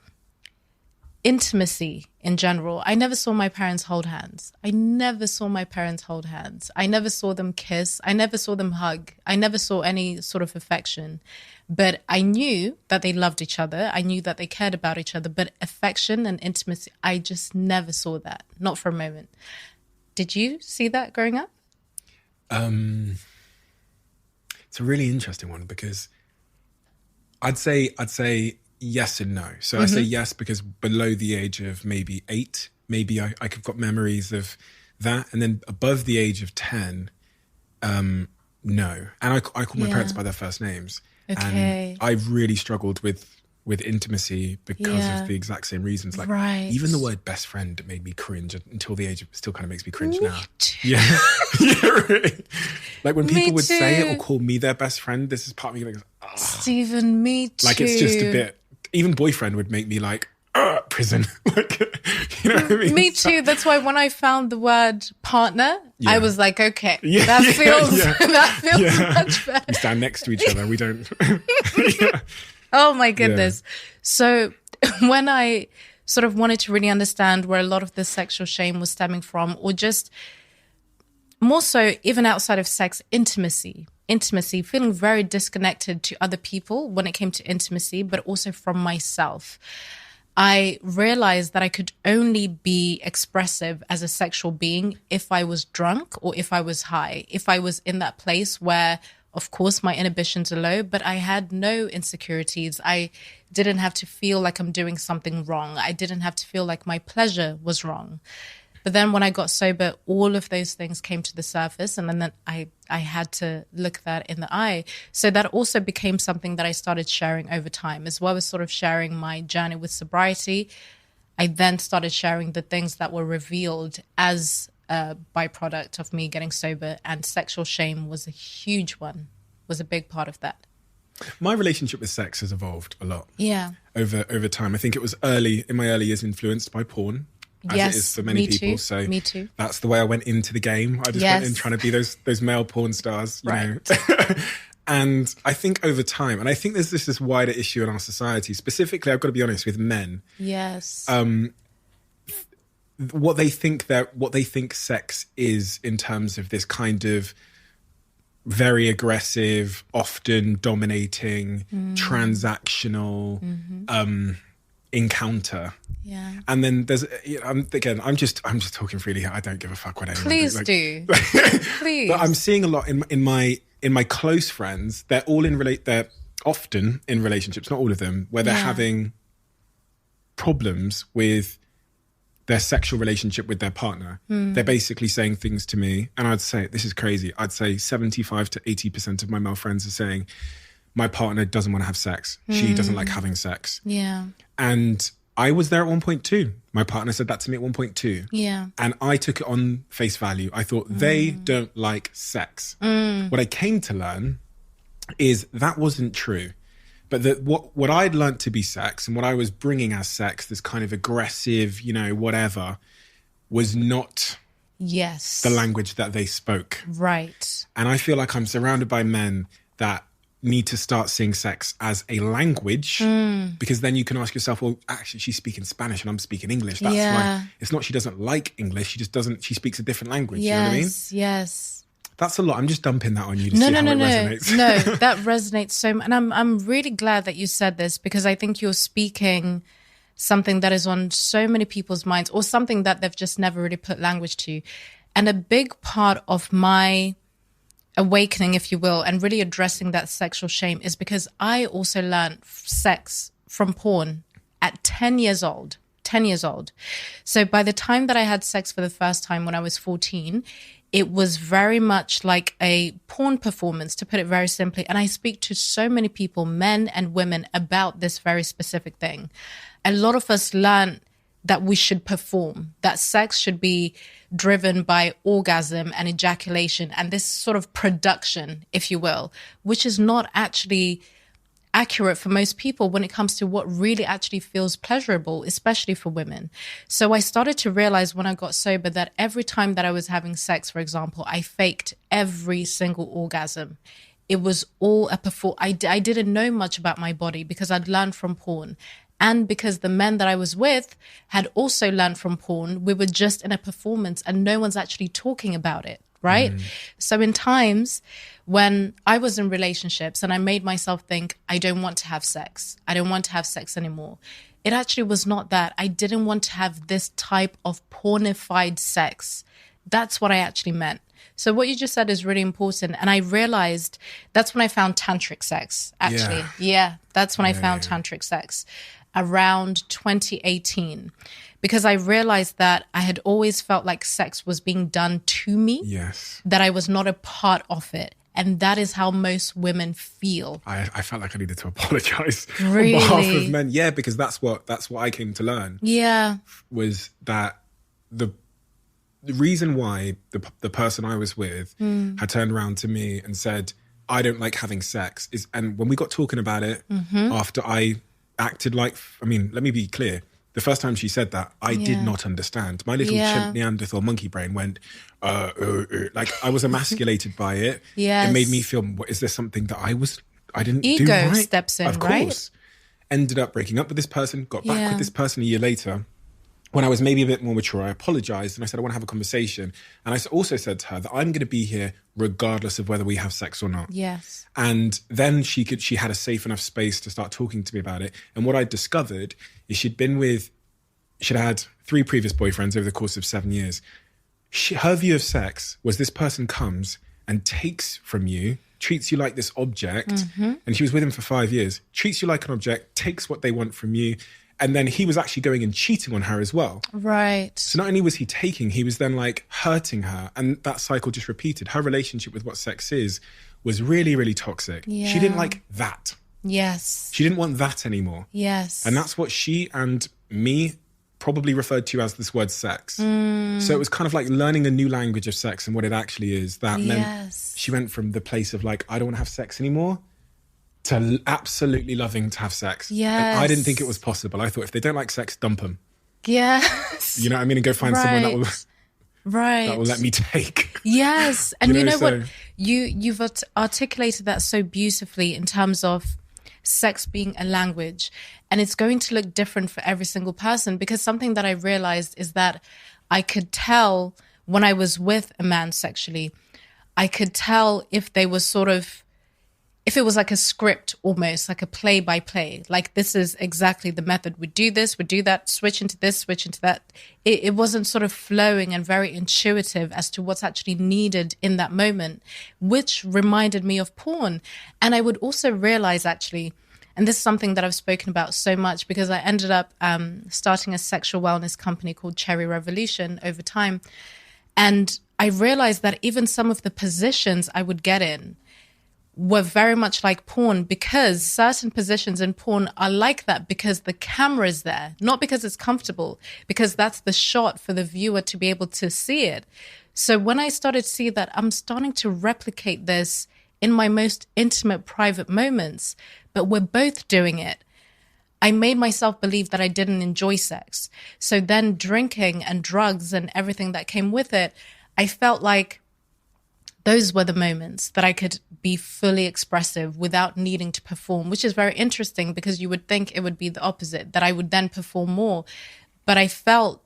Speaker 2: intimacy in general. I never saw my parents hold hands. I never saw them kiss. I never saw them hug. I never saw any sort of affection. But I knew that they loved each other. I knew that they cared about each other. But affection and intimacy, I just never saw that. Not for a moment. Did you see that growing up?
Speaker 1: It's a really interesting one because I'd say yes and no. So I say yes because below the age of maybe 8, maybe I could got memories of that. And then above the age of 10, no. And I call my parents by their first names.
Speaker 2: Okay.
Speaker 1: And I've really struggled with intimacy because of the exact same reasons. Like even the word best friend made me cringe until the age of, still kind of makes me cringe now.
Speaker 2: Too.
Speaker 1: Yeah. Yeah, really. Like when people would say it or call me their best friend, this is part of me that goes, oh.
Speaker 2: Stephen, me too.
Speaker 1: Like it's just a bit, even boyfriend would make me like, prison. Like, you know what I mean?
Speaker 2: Me too. That's why when I found the word partner, I was like, okay, that feels much better.
Speaker 1: We stand next to each other. We don't.
Speaker 2: Oh my goodness. Yeah. So when I sort of wanted to really understand where a lot of this sexual shame was stemming from, or just more so even outside of sex, intimacy, feeling very disconnected to other people when it came to intimacy, but also from myself. I realized that I could only be expressive as a sexual being if I was drunk or if I was high, if I was in that place where, of course, my inhibitions are low, but I had no insecurities. I didn't have to feel like I'm doing something wrong. I didn't have to feel like my pleasure was wrong. But then when I got sober, all of those things came to the surface, and then I had to look that in the eye. So that also became something that I started sharing over time, as well as sort of sharing my journey with sobriety. I then started sharing the things that were revealed as a byproduct of me getting sober, and sexual shame was a huge one, was a big part of that.
Speaker 1: My relationship with sex has evolved a lot.
Speaker 2: Yeah.
Speaker 1: Over time. I think it was in my early years influenced by porn. As it is for many people.
Speaker 2: Too.
Speaker 1: So
Speaker 2: me too.
Speaker 1: That's the way I went into the game. I just went in trying to be those male porn stars, you know. And I think over time, and I think there's this wider issue in our society, specifically, I've got to be honest, with men.
Speaker 2: Yes.
Speaker 1: What they think sex is in terms of this kind of very aggressive, often dominating, transactional encounter.
Speaker 2: Yeah.
Speaker 1: And then there's, I'm just talking freely. I don't give a fuck what anyone
Speaker 2: Please
Speaker 1: thinks.
Speaker 2: do. Please.
Speaker 1: But I'm seeing a lot in my close friends. They're often in relationships, not all of them, where they're having problems with their sexual relationship with their partner. They're basically saying things to me, and I'd say, this is crazy, I'd say 75 to 80% of my male friends are saying, my partner doesn't want to have sex. She doesn't like having sex.
Speaker 2: Yeah.
Speaker 1: And I was there at one point too. My partner said that to me at one point too.
Speaker 2: Yeah.
Speaker 1: And I took it on face value. I thought they don't like sex. What I came to learn is that wasn't true. But that what I'd learned to be sex and what I was bringing as sex, this kind of aggressive, whatever, was not the language that they spoke.
Speaker 2: Right.
Speaker 1: And I feel like I'm surrounded by men that need to start seeing sex as a language, because then you can ask yourself, well, actually she's speaking Spanish and I'm speaking English. That's why it's not she doesn't like English, she speaks a different language. You know what I mean?
Speaker 2: Yes.
Speaker 1: That's a lot. I'm just dumping that on you to see how it resonates.
Speaker 2: No, that resonates so much. And I'm really glad that you said this, because I think you're speaking something that is on so many people's minds, or something that they've just never really put language to. And a big part of my awakening, if you will, and really addressing that sexual shame is because I also learned sex from porn at 10 years old. 10 years old. So by the time that I had sex for the first time when I was 14, it was very much like a porn performance, to put it very simply. And I speak to so many people, men and women, about this very specific thing. A lot of us learn that we should perform, that sex should be driven by orgasm and ejaculation and this sort of production, if you will, which is not actually accurate for most people when it comes to what really actually feels pleasurable, especially for women. So I started to realize when I got sober that every time that I was having sex, for example, I faked every single orgasm. It was all a performance. I didn't know much about my body because I'd learned from porn. And because the men that I was with had also learned from porn, we were just in a performance and no one's actually talking about it, right? So in times when I was in relationships and I made myself think, I don't want to have sex. I don't want to have sex anymore. It actually was not that. I didn't want to have this type of pornified sex. That's what I actually meant. So what you just said is really important. And I realized that's when I found tantric sex, actually. Yeah, that's when I found tantric sex around 2018. Because I realized that I had always felt like sex was being done to me.
Speaker 1: Yes.
Speaker 2: That I was not a part of it. And that is how most women feel.
Speaker 1: I felt like I needed to apologize
Speaker 2: Really?
Speaker 1: on behalf of men. Yeah, because that's what I came to learn.
Speaker 2: Yeah.
Speaker 1: Was that the reason why the person I was with had turned around to me and said, I don't like having sex. And when we got talking about it, after I acted like, let me be clear. The first time she said that, I did not understand. My little chimp Neanderthal monkey brain went, like I was emasculated by it.
Speaker 2: Yes.
Speaker 1: It made me feel, is there something that I didn't do
Speaker 2: Ego
Speaker 1: right?
Speaker 2: steps in,
Speaker 1: of course.
Speaker 2: right?
Speaker 1: Ended up breaking up with this person, got back with this person a year later. When I was maybe a bit more mature, I apologized and I said, I want to have a conversation. And I also said to her that I'm going to be here regardless of whether we have sex or not.
Speaker 2: Yes.
Speaker 1: And then she had a safe enough space to start talking to me about it. And what I discovered is she'd had 3 previous boyfriends over the course of 7 years. Her view of sex was this person comes and takes from you, treats you like this object. And she was with him for 5 years, treats you like an object, takes what they want from you. And then he was actually going and cheating on her as well.
Speaker 2: Right.
Speaker 1: So not only was he taking, he was then like hurting her. And that cycle just repeated. Her relationship with what sex is was really, really toxic.
Speaker 2: Yeah.
Speaker 1: She didn't like that.
Speaker 2: Yes.
Speaker 1: She didn't want that anymore.
Speaker 2: Yes.
Speaker 1: And that's what she and me probably referred to as this word sex. So it was kind of like learning a new language of sex and what it actually is. That meant she went from the place of like, I don't want to have sex anymore, to absolutely loving to have sex.
Speaker 2: Yes.
Speaker 1: And I didn't think it was possible. I thought if they don't like sex, dump them.
Speaker 2: Yes.
Speaker 1: You know what I mean? And go find someone that will
Speaker 2: Right.
Speaker 1: that will let me take.
Speaker 2: Yes. And you know
Speaker 1: so,
Speaker 2: what? You've articulated that so beautifully in terms of sex being a language. And it's going to look different for every single person, because something that I realized is that I could tell when I was with a man sexually, I could tell if they were sort of, if it was like a script, almost like a play by play, like this is exactly the method. We do this, we do that, switch into this, switch into that. It wasn't sort of flowing and very intuitive as to what's actually needed in that moment, which reminded me of porn. And I would also realize actually, and this is something that I've spoken about so much because I ended up starting a sexual wellness company called Cherry Revolution over time. And I realized that even some of the positions I would get in were very much like porn, because certain positions in porn are like that because the camera is there, not because it's comfortable, because that's the shot for the viewer to be able to see it. So when I started to see that, I'm starting to replicate this in my most intimate, private moments, but we're both doing it. I made myself believe that I didn't enjoy sex. So then drinking and drugs and everything that came with it, I felt like those were the moments that I could be fully expressive without needing to perform, which is very interesting because you would think it would be the opposite, that I would then perform more. But I felt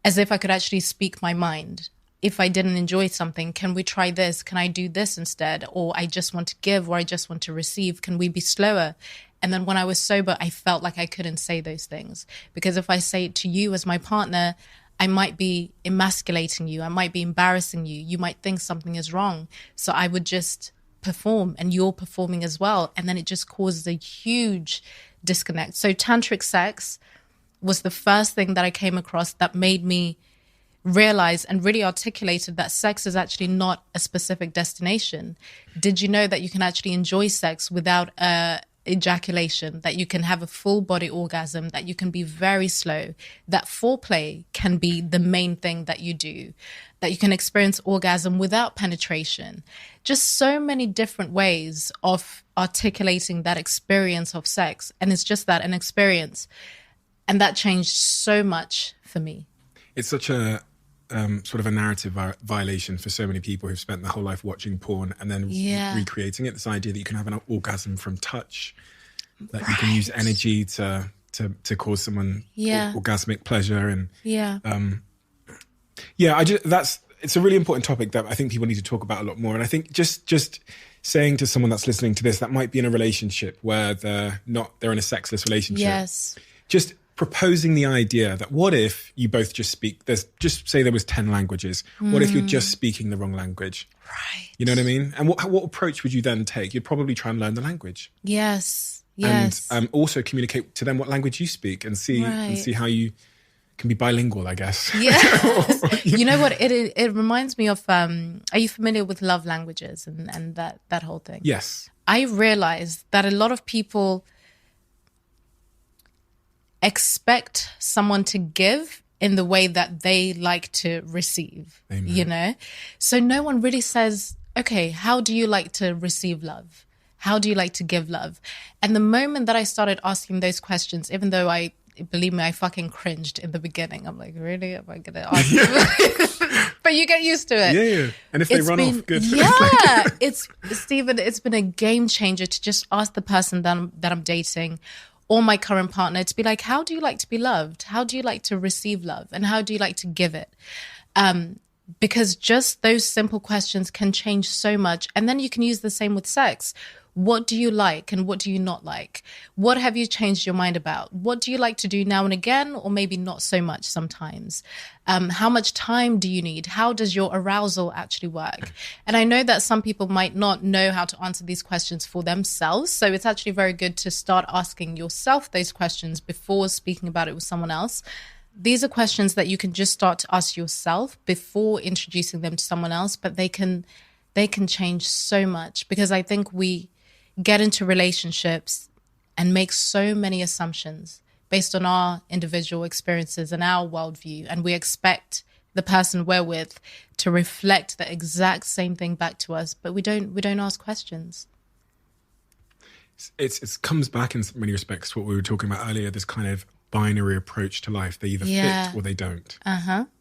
Speaker 2: as if I could actually speak my mind. If I didn't enjoy something, can we try this? Can I do this instead? Or I just want to give, or I just want to receive. Can we be slower? And then when I was sober, I felt like I couldn't say those things, because if I say it to you as my partner, I might be emasculating you. I might be embarrassing you. You might think something is wrong. So I would just perform, and you're performing as well. And then it just causes a huge disconnect. So tantric sex was the first thing that I came across that made me realize and really articulated that sex is actually not a specific destination. Did you know that you can actually enjoy sex without ejaculation, that you can have a full body orgasm, that you can be very slow, that foreplay can be the main thing that you do, that you can experience orgasm without penetration? Just so many different ways of articulating that experience of sex. And it's just that, an experience. And that changed so much for me.
Speaker 1: It's such a sort of a narrative violation for so many people who've spent their whole life watching porn and then recreating it. This idea that you can have an orgasm from touch, that you can use energy to to cause someone
Speaker 2: Yeah.
Speaker 1: orgasmic pleasure. And
Speaker 2: Yeah.
Speaker 1: it's a really important topic that I think people need to talk about a lot more. And I think just saying to someone that's listening to this that might be in a relationship where they're in a sexless relationship.
Speaker 2: Yes.
Speaker 1: Just proposing the idea that what if you both say there was 10 languages. What if you're just speaking the wrong language?
Speaker 2: Right.
Speaker 1: You know what I mean? And what approach would you then take? You'd probably try and learn the language.
Speaker 2: Yes. Yes.
Speaker 1: And also communicate to them what language you speak and see how you can be bilingual, I guess.
Speaker 2: Yes. You know what? It reminds me of, are you familiar with love languages and that whole thing?
Speaker 1: Yes.
Speaker 2: I realized that a lot of people expect someone to give in the way that they like to receive.
Speaker 1: Amen.
Speaker 2: You know? So no one really says, okay, how do you like to receive love? How do you like to give love? And the moment that I started asking those questions, even though believe me, I fucking cringed in the beginning. I'm like, really? Am I going to ask? But you get used to it.
Speaker 1: Yeah. And if they run off, good.
Speaker 2: Yeah. Stephen, it's been a game changer to just ask the person that I'm dating or my current partner to be like, how do you like to be loved? How do you like to receive love? And how do you like to give it? Because just those simple questions can change so much. And then you can use the same with sex. What do you like and what do you not like? What have you changed your mind about? What do you like to do now and again, or maybe not so much sometimes? How much time do you need? How does your arousal actually work? And I know that some people might not know how to answer these questions for themselves. So it's actually very good to start asking yourself those questions before speaking about it with someone else. These are questions that you can just start to ask yourself before introducing them to someone else, but they can change so much, because I think we get into relationships and make so many assumptions based on our individual experiences and our worldview. And we expect the person we're with to reflect the exact same thing back to us, but we don't ask questions.
Speaker 1: It comes back in many respects to what we were talking about earlier, this kind of binary approach to life. They either fit or they don't.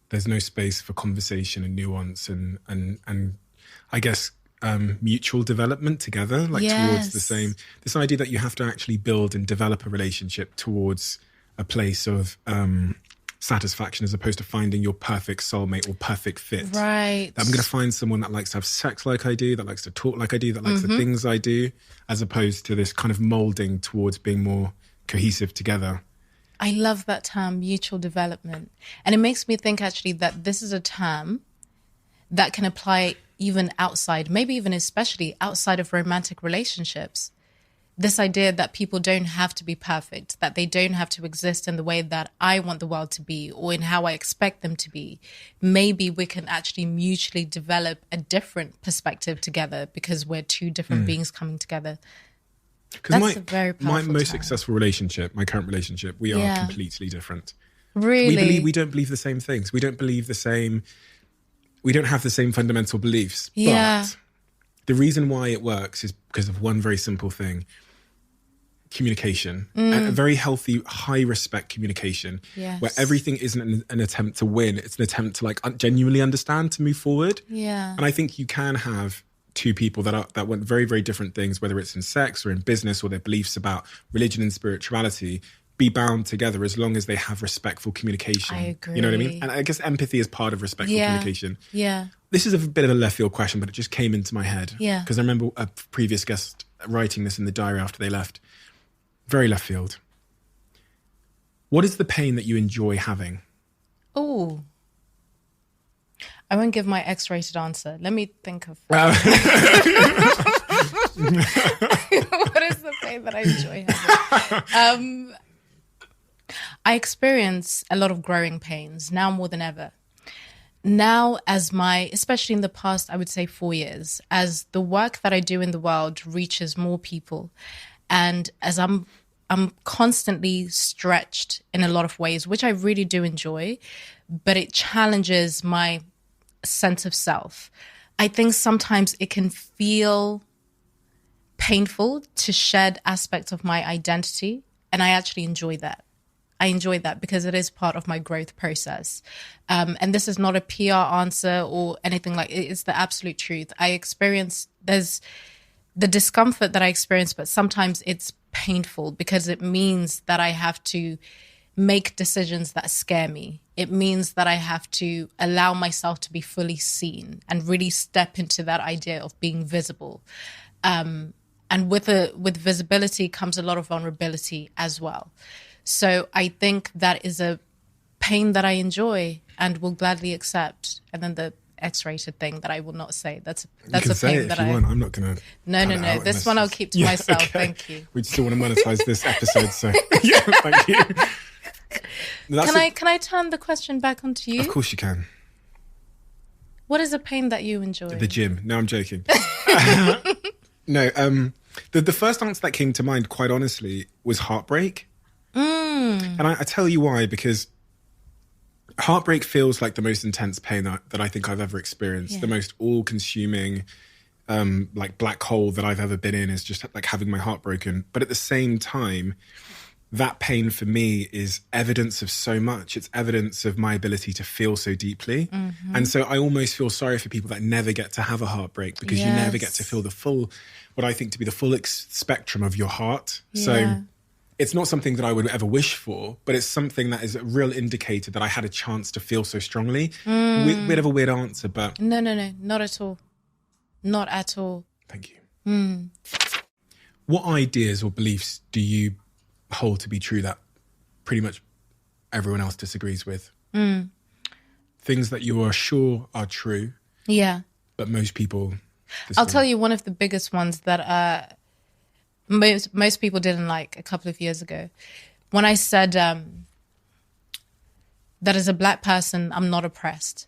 Speaker 1: There's no space for conversation and nuance and I guess mutual development together, towards the same. This idea that you have to actually build and develop a relationship towards a place of satisfaction, as opposed to finding your perfect soulmate or perfect fit.
Speaker 2: Right.
Speaker 1: I'm going to find someone that likes to have sex like I do, that likes to talk like I do, that likes the things I do, as opposed to this kind of molding towards being more cohesive together.
Speaker 2: I love that term, mutual development. And it makes me think actually that this is a term that can apply even outside, maybe even especially outside of romantic relationships. This idea that people don't have to be perfect, that they don't have to exist in the way that I want the world to be or in how I expect them to be. Maybe we can actually mutually develop a different perspective together because we're two different beings coming together.
Speaker 1: Because
Speaker 2: a very powerful
Speaker 1: my most
Speaker 2: term.
Speaker 1: successful relationship, my current relationship, we are completely different.
Speaker 2: Really?
Speaker 1: We don't believe the same things. We don't have the same fundamental beliefs.
Speaker 2: Yeah.
Speaker 1: But the reason why it works is because of one very simple thing: communication. A very healthy, high respect communication, where everything isn't an attempt to win. It's an attempt to genuinely understand, to move forward.
Speaker 2: Yeah.
Speaker 1: And I think you can have two people that want very, very different things, whether it's in sex or in business or their beliefs about religion and spirituality, be bound together as long as they have respectful communication.
Speaker 2: I agree.
Speaker 1: You know what I mean? And I guess empathy is part of respectful communication.
Speaker 2: Yeah.
Speaker 1: This is a bit of a left field question, but it just came into my head.
Speaker 2: Yeah.
Speaker 1: Because I remember a previous guest writing this in the diary after they left. Very left field. What is the pain that you enjoy having?
Speaker 2: Oh. I won't give my X-rated answer. Let me think of... What is the pain that I enjoy having? I experience a lot of growing pains now more than ever. Now, especially in the past, I would say 4 years, as the work that I do in the world reaches more people, and as I'm constantly stretched in a lot of ways, which I really do enjoy, but it challenges my sense of self. I think sometimes it can feel painful to shed aspects of my identity, and I actually enjoy that. I enjoy that because it is part of my growth process. And this is not a PR answer or anything like it. It's the absolute truth. I experience, the discomfort that I experience, but sometimes it's painful because it means that I have to make decisions that scare me. It means that I have to allow myself to be fully seen and really step into that idea of being visible. And with visibility comes a lot of vulnerability as well. So I think that is a pain that I enjoy and will gladly accept. And then the X-rated thing that I will not say. That's a pain that I want.
Speaker 1: I'm not going to.
Speaker 2: No. This one I'll keep to myself. Okay. Thank you.
Speaker 1: We still want to monetize this episode, so yeah, thank you.
Speaker 2: Can I turn the question back onto you?
Speaker 1: Of course you can.
Speaker 2: What is a pain that you enjoy?
Speaker 1: The gym. No, I'm joking. No, the first answer that came to mind, quite honestly, was heartbreak. And I tell you why, because heartbreak feels like the most intense pain that I think I've ever experienced. Yeah. The most all-consuming, like black hole that I've ever been in is just like having my heart broken. But at the same time, that pain for me is evidence of so much. It's evidence of my ability to feel so deeply. Mm-hmm. And so I almost feel sorry for people that never get to have a heartbreak because you never get to feel the full, what I think to be the full spectrum of your heart. Yeah. So it's not something that I would ever wish for, but it's something that is a real indicator that I had a chance to feel so strongly. Bit of a weird answer, but...
Speaker 2: No, not at all. Not at all.
Speaker 1: Thank you. What ideas or beliefs do you hold to be true that pretty much everyone else disagrees with? Things that you are sure are true.
Speaker 2: Yeah.
Speaker 1: But most people disagree.
Speaker 2: I'll tell you one of the biggest ones that most people didn't like a couple of years ago. When I said that as a black person, I'm not oppressed.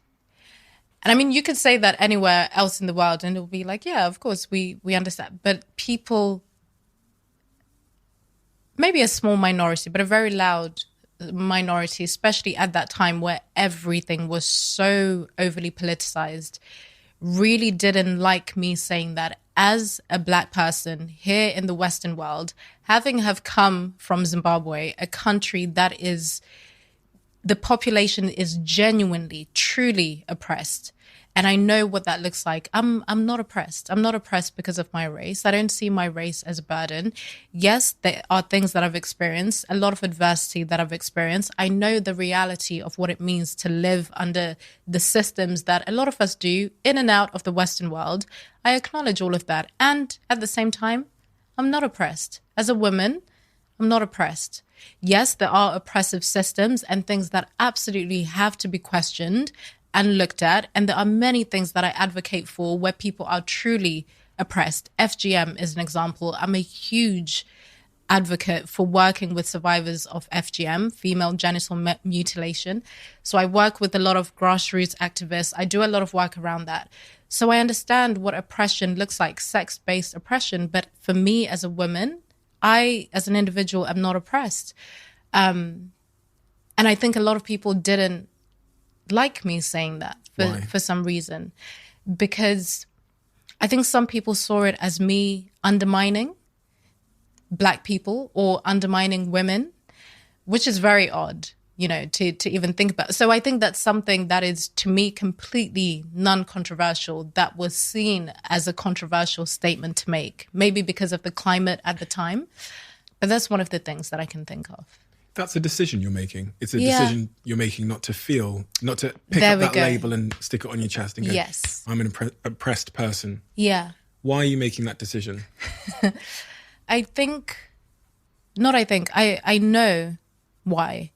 Speaker 2: And I mean, you could say that anywhere else in the world and it'll be like, yeah, of course, we understand. But people, maybe a small minority, but a very loud minority, especially at that time where everything was so overly politicized, really didn't like me saying that as a black person here in the Western world, having have come from Zimbabwe, a country that is, the population is genuinely, truly oppressed. And I know what that looks like. I'm not oppressed. I'm not oppressed because of my race. I don't see my race as a burden. Yes, there are things that I've experienced, a lot of adversity that I've experienced. I know the reality of what it means to live under the systems that a lot of us do in and out of the Western world. I acknowledge all of that. And at the same time, I'm not oppressed. As a woman, I'm not oppressed. Yes, there are oppressive systems and things that absolutely have to be questioned and looked at. And there are many things that I advocate for where people are truly oppressed. FGM is an example. I'm a huge advocate for working with survivors of FGM, female genital mutilation. So I work with a lot of grassroots activists. I do a lot of work around that. So I understand what oppression looks like, sex-based oppression. But for me as a woman, I, as an individual, am not oppressed. And I think a lot of people didn't like me saying that for some reason, because I think some people saw it as me undermining black people or undermining women, which is very odd, you know, to even think about. So I think that's something that is, to me, completely non-controversial, that was seen as a controversial statement to make, maybe because of the climate at the time. But that's one of the things that I can think of.
Speaker 1: That's a decision you're making. It's a decision you're making not to feel, not to pick up that label and stick it on your chest and go, yes, I'm an oppressed person.
Speaker 2: Yeah.
Speaker 1: Why are you making that decision?
Speaker 2: I know why.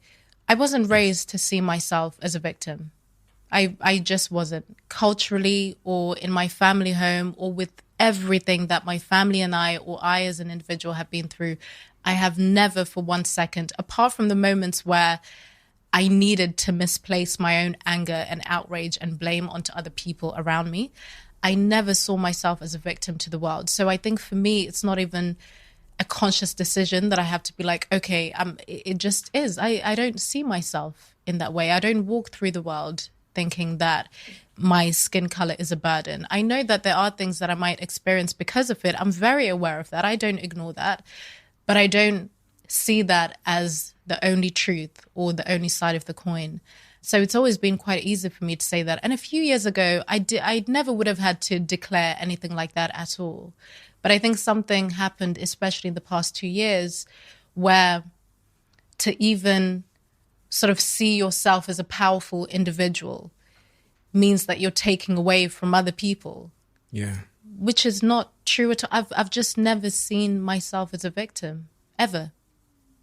Speaker 2: I wasn't raised to see myself as a victim. I just wasn't. Culturally or in my family home or with everything that my family and I, or I as an individual, have been through, I have never for 1 second, apart from the moments where I needed to misplace my own anger and outrage and blame onto other people around me, I never saw myself as a victim to the world. So I think for me, it's not even a conscious decision that I have to be like, okay, it just is. I don't see myself in that way. I don't walk through the world thinking that my skin color is a burden. I know that there are things that I might experience because of it. I'm very aware of that. I don't ignore that. But I don't see that as the only truth or the only side of the coin. So it's always been quite easy for me to say that. And a few years ago, I never would have had to declare anything like that at all. But I think something happened, especially in the past 2 years, where to even sort of see yourself as a powerful individual means that you're taking away from other people.
Speaker 1: Yeah.
Speaker 2: Which is not true at all. I've just never seen myself as a victim, ever.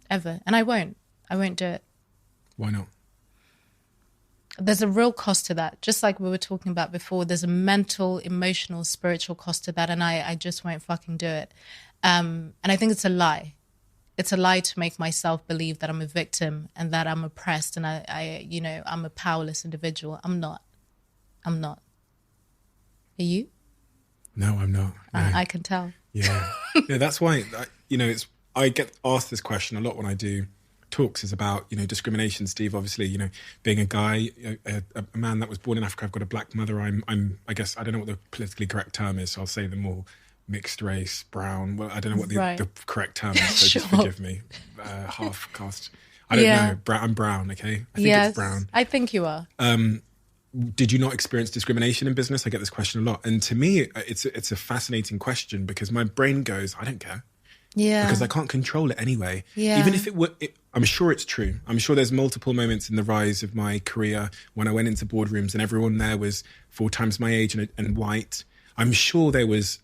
Speaker 2: And I won't do it.
Speaker 1: Why not?
Speaker 2: There's a real cost to that. Just like we were talking about before, there's a mental, emotional, spiritual cost to that. And I just won't fucking do it. And I think it's a lie. It's a lie to make myself believe that I'm a victim and that I'm oppressed and I'm a powerless individual. I'm not. Are you?
Speaker 1: No, I'm not. No.
Speaker 2: I can tell.
Speaker 1: Yeah. Yeah, that's why, I get asked this question a lot when I do talks is about, discrimination, Steve. Obviously, being a guy, a man that was born in Africa, I've got a black mother. I guess, I don't know what the politically correct term is, so I'll say them all. Mixed race, brown. Well, I don't know what the correct term is, so
Speaker 2: Sure.
Speaker 1: just forgive me. Half caste. I don't know. I'm brown, okay? I think it's brown.
Speaker 2: I think you are.
Speaker 1: Did you not experience discrimination in business? I get this question a lot. And to me, it's a fascinating question because my brain goes, I don't care.
Speaker 2: Yeah.
Speaker 1: Because I can't control it anyway.
Speaker 2: Yeah.
Speaker 1: Even if I'm sure it's true. I'm sure there's multiple moments in the rise of my career when I went into boardrooms and everyone there was 4 times my age and white. I'm sure there was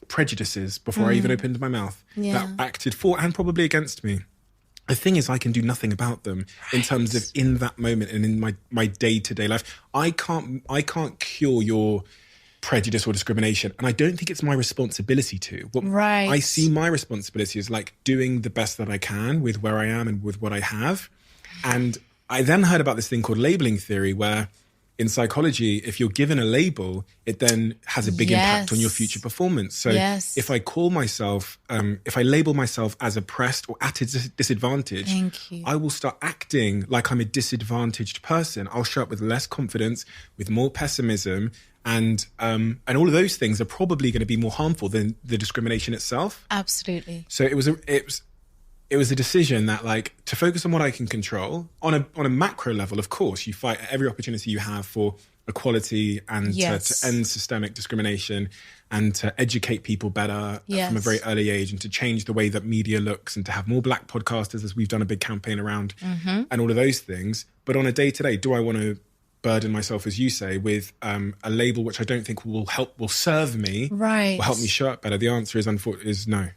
Speaker 1: prejudices before I even opened my mouth that acted for and probably against me. The thing is, I can do nothing about them in terms of in that moment and in my day-to-day life. I can't cure your prejudice or discrimination, and I don't think it's my responsibility to. I see my responsibility as like doing the best that I can with where I am and with what I have. And I then heard about this thing called labeling theory, where in psychology, if you're given a label, it then has a big impact on your future performance. So if I call myself, if I label myself as oppressed or at a disadvantage, I will start acting like I'm a disadvantaged person. I'll show up with less confidence, with more pessimism, and all of those things are probably going to be more harmful than the discrimination itself.
Speaker 2: Absolutely.
Speaker 1: So it was a decision that, like, to focus on what I can control on a macro level. Of course, you fight every opportunity you have for equality and to end systemic discrimination and to educate people better from a very early age and to change the way that media looks and to have more black podcasters, as we've done a big campaign around, and all of those things. But on a day-to-day, do I want to burden myself, as you say, with a label which I don't think will serve me, will help me show up better? The answer is no.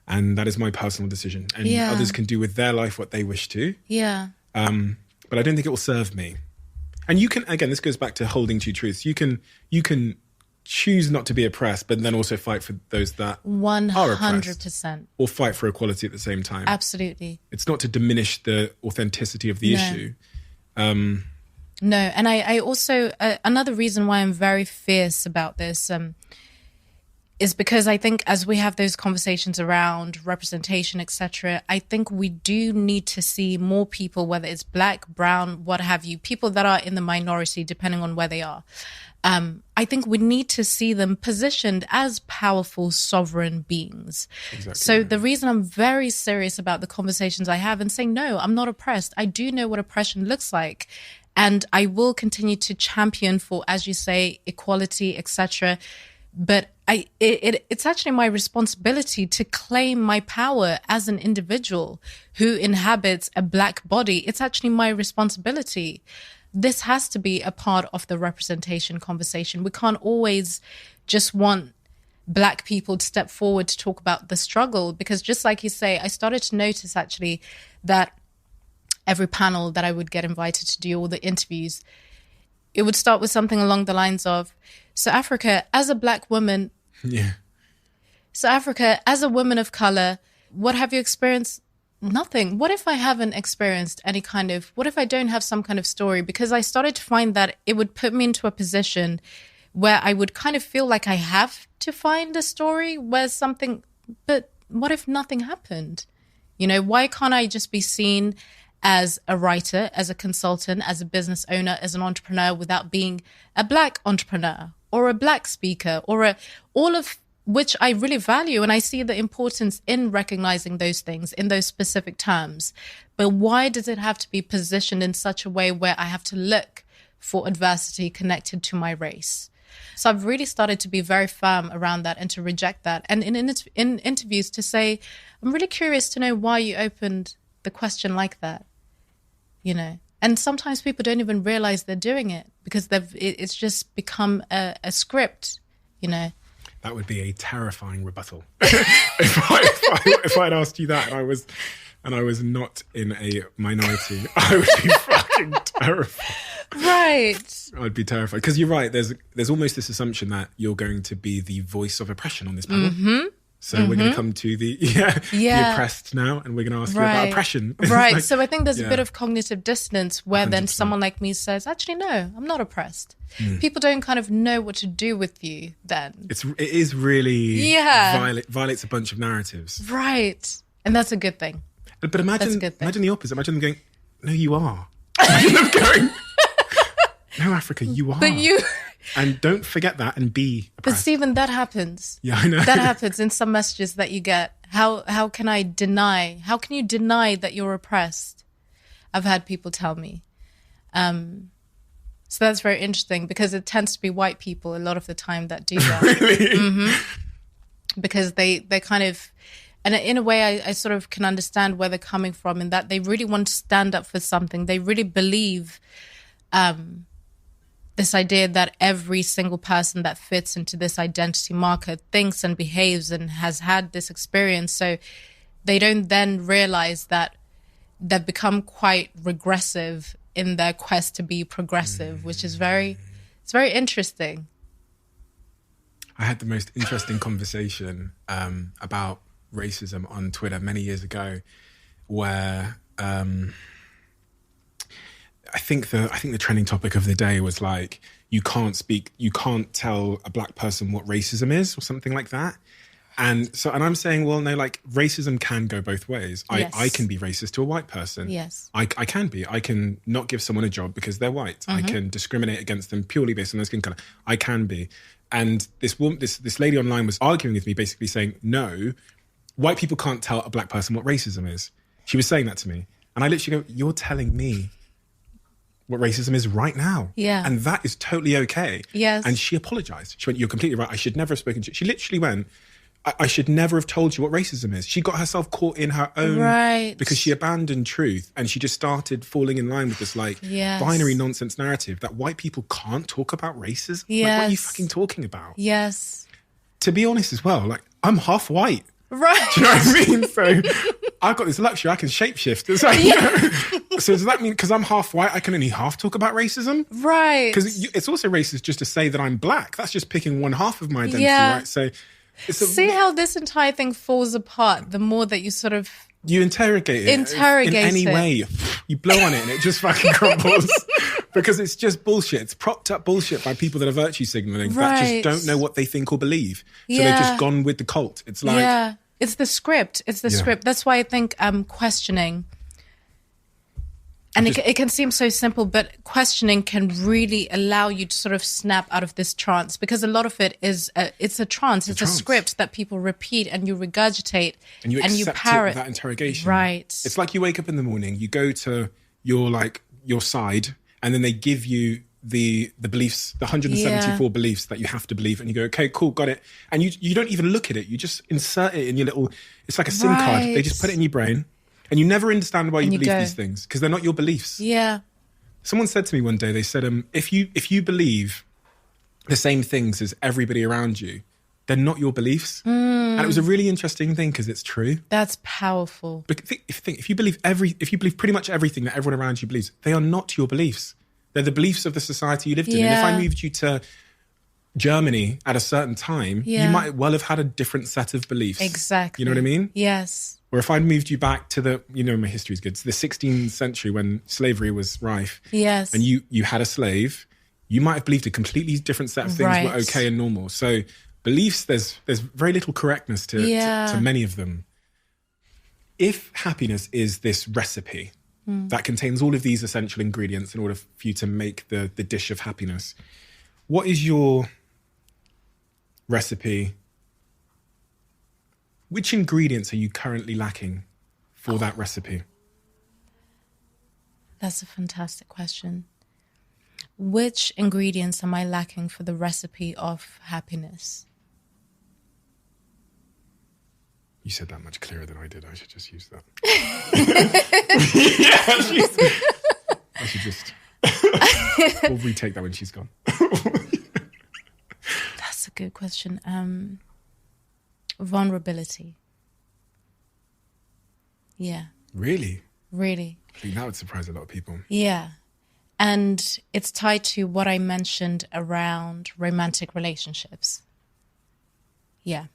Speaker 1: And that is my personal decision. And others can do with their life what they wish to. Yeah. But I don't think it will serve me. And you can, again, this goes back to holding two truths. You can choose not to be oppressed, but then also fight for those that 100%. Are oppressed. Or fight for equality at the same time.
Speaker 2: Absolutely.
Speaker 1: It's not to diminish the authenticity of the issue.
Speaker 2: No. And I also, another reason why I'm very fierce about this, is because I think as we have those conversations around representation, etc., I think we do need to see more people, whether it's black, brown, what have you, people that are in the minority, depending on where they are. I think we need to see them positioned as powerful, sovereign beings. Exactly. So the reason I'm very serious about the conversations I have and saying, no, I'm not oppressed. I do know what oppression looks like. And I will continue to champion for, as you say, equality, etc., but it's actually my responsibility to claim my power as an individual who inhabits a black body. It's actually my responsibility. This has to be a part of the representation conversation. We can't always just want black people to step forward to talk about the struggle, because just like you say, I started to notice actually that every panel that I would get invited to do, all the interviews, it would start with something along the lines of, so Africa, as a black woman, so Africa, as a woman of color, what have you experienced? Nothing. What if I haven't experienced any kind of, what if I don't have some kind of story? Because I started to find that it would put me into a position where I would kind of feel like I have to find a story where something, but what if nothing happened? You know, why can't I just be seen as a writer, as a consultant, as a business owner, as an entrepreneur without being a black entrepreneur or a black speaker or all of which I really value. And I see the importance in recognizing those things in those specific terms. But why does it have to be positioned in such a way where I have to look for adversity connected to my race? So I've really started to be very firm around that and to reject that. And in interviews to say, I'm really curious to know why you opened the question like that, you know. And sometimes people don't even realize they're doing it because it's just become a script, you know.
Speaker 1: That would be a terrifying rebuttal. if I'd asked you that and I was not in a minority, I would be fucking terrified.
Speaker 2: Right.
Speaker 1: I'd be terrified. Because you're right, there's almost this assumption that you're going to be the voice of oppression on this panel. Mm-hmm. So we're going to come to the oppressed now, and we're going to ask you about oppression.
Speaker 2: Right. So I think there's a bit of cognitive dissonance where 100%. Then someone like me says, actually, no, I'm not oppressed. People don't kind of know what to do with you then.
Speaker 1: It is really violates a bunch of narratives.
Speaker 2: Right. And that's a good thing.
Speaker 1: But imagine the opposite. Imagine them going, no, you are. Imagine them going, no, Africa, you are.
Speaker 2: But you...
Speaker 1: And don't forget that and be oppressed.
Speaker 2: But Stephen, that happens.
Speaker 1: Yeah, I know.
Speaker 2: That happens in some messages that you get. How can you deny that you're oppressed? I've had people tell me. So that's very interesting because it tends to be white people a lot of the time that do that.
Speaker 1: Really?
Speaker 2: Mm-hmm. Because they kind of, and in a way I sort of can understand where they're coming from in that they really want to stand up for something. They really believe this idea that every single person that fits into this identity marker thinks and behaves and has had this experience. So they don't then realize that they've become quite regressive in their quest to be progressive, which is very interesting.
Speaker 1: I had the most interesting conversation about racism on Twitter many years ago where... I think the trending topic of the day was like, you can't tell a black person what racism is or something like that. And I'm saying, well, no, like racism can go both ways. Yes. I can be racist to a white person.
Speaker 2: Yes.
Speaker 1: I can be. I can not give someone a job because they're white. Mm-hmm. I can discriminate against them purely based on their skin color. I can be. And this lady online was arguing with me, basically saying, no, white people can't tell a black person what racism is. She was saying that to me. And I literally go, you're telling me what racism is right now.
Speaker 2: Yeah.
Speaker 1: And that is totally okay.
Speaker 2: Yes.
Speaker 1: And she apologized. She went, you're completely right. I should never have spoken to you. She literally went, I should never have told you what racism is. She got herself caught in her own...
Speaker 2: Right.
Speaker 1: Because she abandoned truth and she just started falling in line with this binary nonsense narrative that white people can't talk about racism.
Speaker 2: Yes.
Speaker 1: Like, what are you fucking talking about?
Speaker 2: Yes.
Speaker 1: To be honest as well, like, I'm half white.
Speaker 2: Right.
Speaker 1: Do you know what I mean? So I've got this luxury. I can shapeshift. It's like, so does that mean because I'm half white, I can only half talk about racism?
Speaker 2: Right.
Speaker 1: Because it's also racist just to say that I'm black. That's just picking one half of my identity, right? So
Speaker 2: see how this entire thing falls apart the more that you sort of...
Speaker 1: You interrogate it. In any way. You blow on it and it just fucking crumbles. Because it's just bullshit. It's propped up bullshit by people that are virtue signaling that just don't know what they think or believe. So they've just gone with the cult. It's like...
Speaker 2: Yeah. It's the script. It's the script. That's why I think questioning, and it can seem so simple, but questioning can really allow you to sort of snap out of this trance because a lot of it is, it's a trance. It's a script that people repeat and you regurgitate and you parrot
Speaker 1: that interrogation.
Speaker 2: Right.
Speaker 1: It's like you wake up in the morning, you go to your side, and then they give you the beliefs, the 174 beliefs that you have to believe, and you go, okay, cool, got it. And you don't even look at it. You just insert it in your little, it's like a SIM card. They just put it in your brain and you never understand why you believe these things because they're not your beliefs.
Speaker 2: Yeah.
Speaker 1: Someone said to me one day, they said, if you believe the same things as everybody around you, they're not your beliefs. And it was a really interesting thing because it's true.
Speaker 2: That's powerful.
Speaker 1: But if you believe pretty much everything that everyone around you believes, they are not your beliefs. They're the beliefs of the society you lived in. And if I moved you to Germany at a certain time, you might well have had a different set of beliefs.
Speaker 2: Exactly.
Speaker 1: You know what I mean?
Speaker 2: Yes.
Speaker 1: Or if I'd moved you back to my history's good, to the 16th century when slavery was rife.
Speaker 2: Yes.
Speaker 1: And you had a slave, you might have believed a completely different set of things were okay and normal. So beliefs, there's very little correctness to many of them. If happiness is this recipe that contains all of these essential ingredients in order for you to make the dish of happiness, what is your recipe Which ingredients are you currently lacking for that recipe?
Speaker 2: That's a fantastic question. Which ingredients am I lacking for the recipe of happiness?
Speaker 1: You said that much clearer than I did. I should just use that. I should just... We'll retake that when she's gone.
Speaker 2: That's a good question. Vulnerability. Yeah.
Speaker 1: Really?
Speaker 2: Really.
Speaker 1: I think that would surprise a lot of people.
Speaker 2: Yeah. And it's tied to what I mentioned around romantic relationships. Yeah.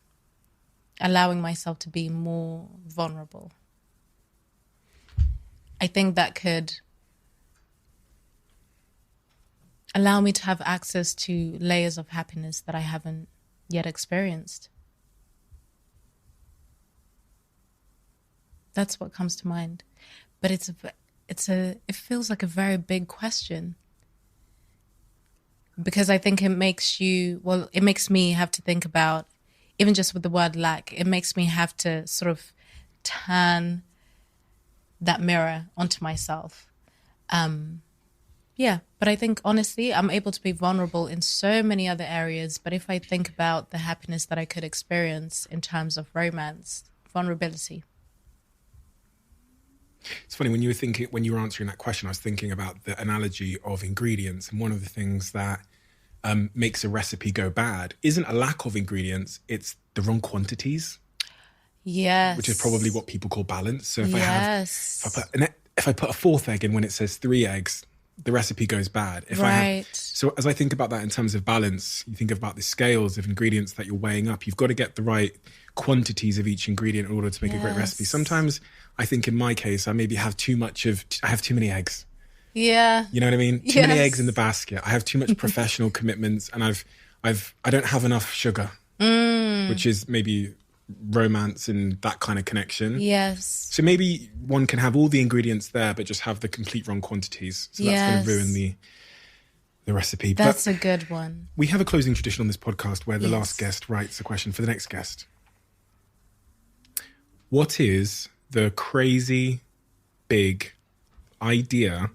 Speaker 2: Allowing myself to be more vulnerable. I think that could allow me to have access to layers of happiness that I haven't yet experienced. That's what comes to mind. But it feels like a very big question. Because I think it makes me have to think about, even just with the word lack, it makes me have to sort of turn that mirror onto myself. Yeah, but I think honestly, I'm able to be vulnerable in so many other areas. But if I think about the happiness that I could experience in terms of romance, vulnerability.
Speaker 1: It's funny, when you were answering that question, I was thinking about the analogy of ingredients. And one of the things that makes a recipe go bad isn't a lack of ingredients, it's the wrong quantities.
Speaker 2: Yes.
Speaker 1: Which is probably what people call balance. So if I put a fourth egg in when it says 3 eggs, the recipe goes bad. So as I think about that in terms of balance, you think about the scales of ingredients that you're weighing up. You've got to get the right quantities of each ingredient in order to make a great recipe. Sometimes I think in my case, I maybe have I have too many eggs.
Speaker 2: Yeah.
Speaker 1: You know what I mean? Too many eggs in the basket. I have too much professional commitments, and I don't have enough sugar, which is maybe romance and that kind of connection.
Speaker 2: Yes.
Speaker 1: So maybe one can have all the ingredients there, but just have the complete wrong quantities. So that's going to ruin the recipe.
Speaker 2: That's a good one.
Speaker 1: We have a closing tradition on this podcast where the last guest writes a question for the next guest. What is the crazy big idea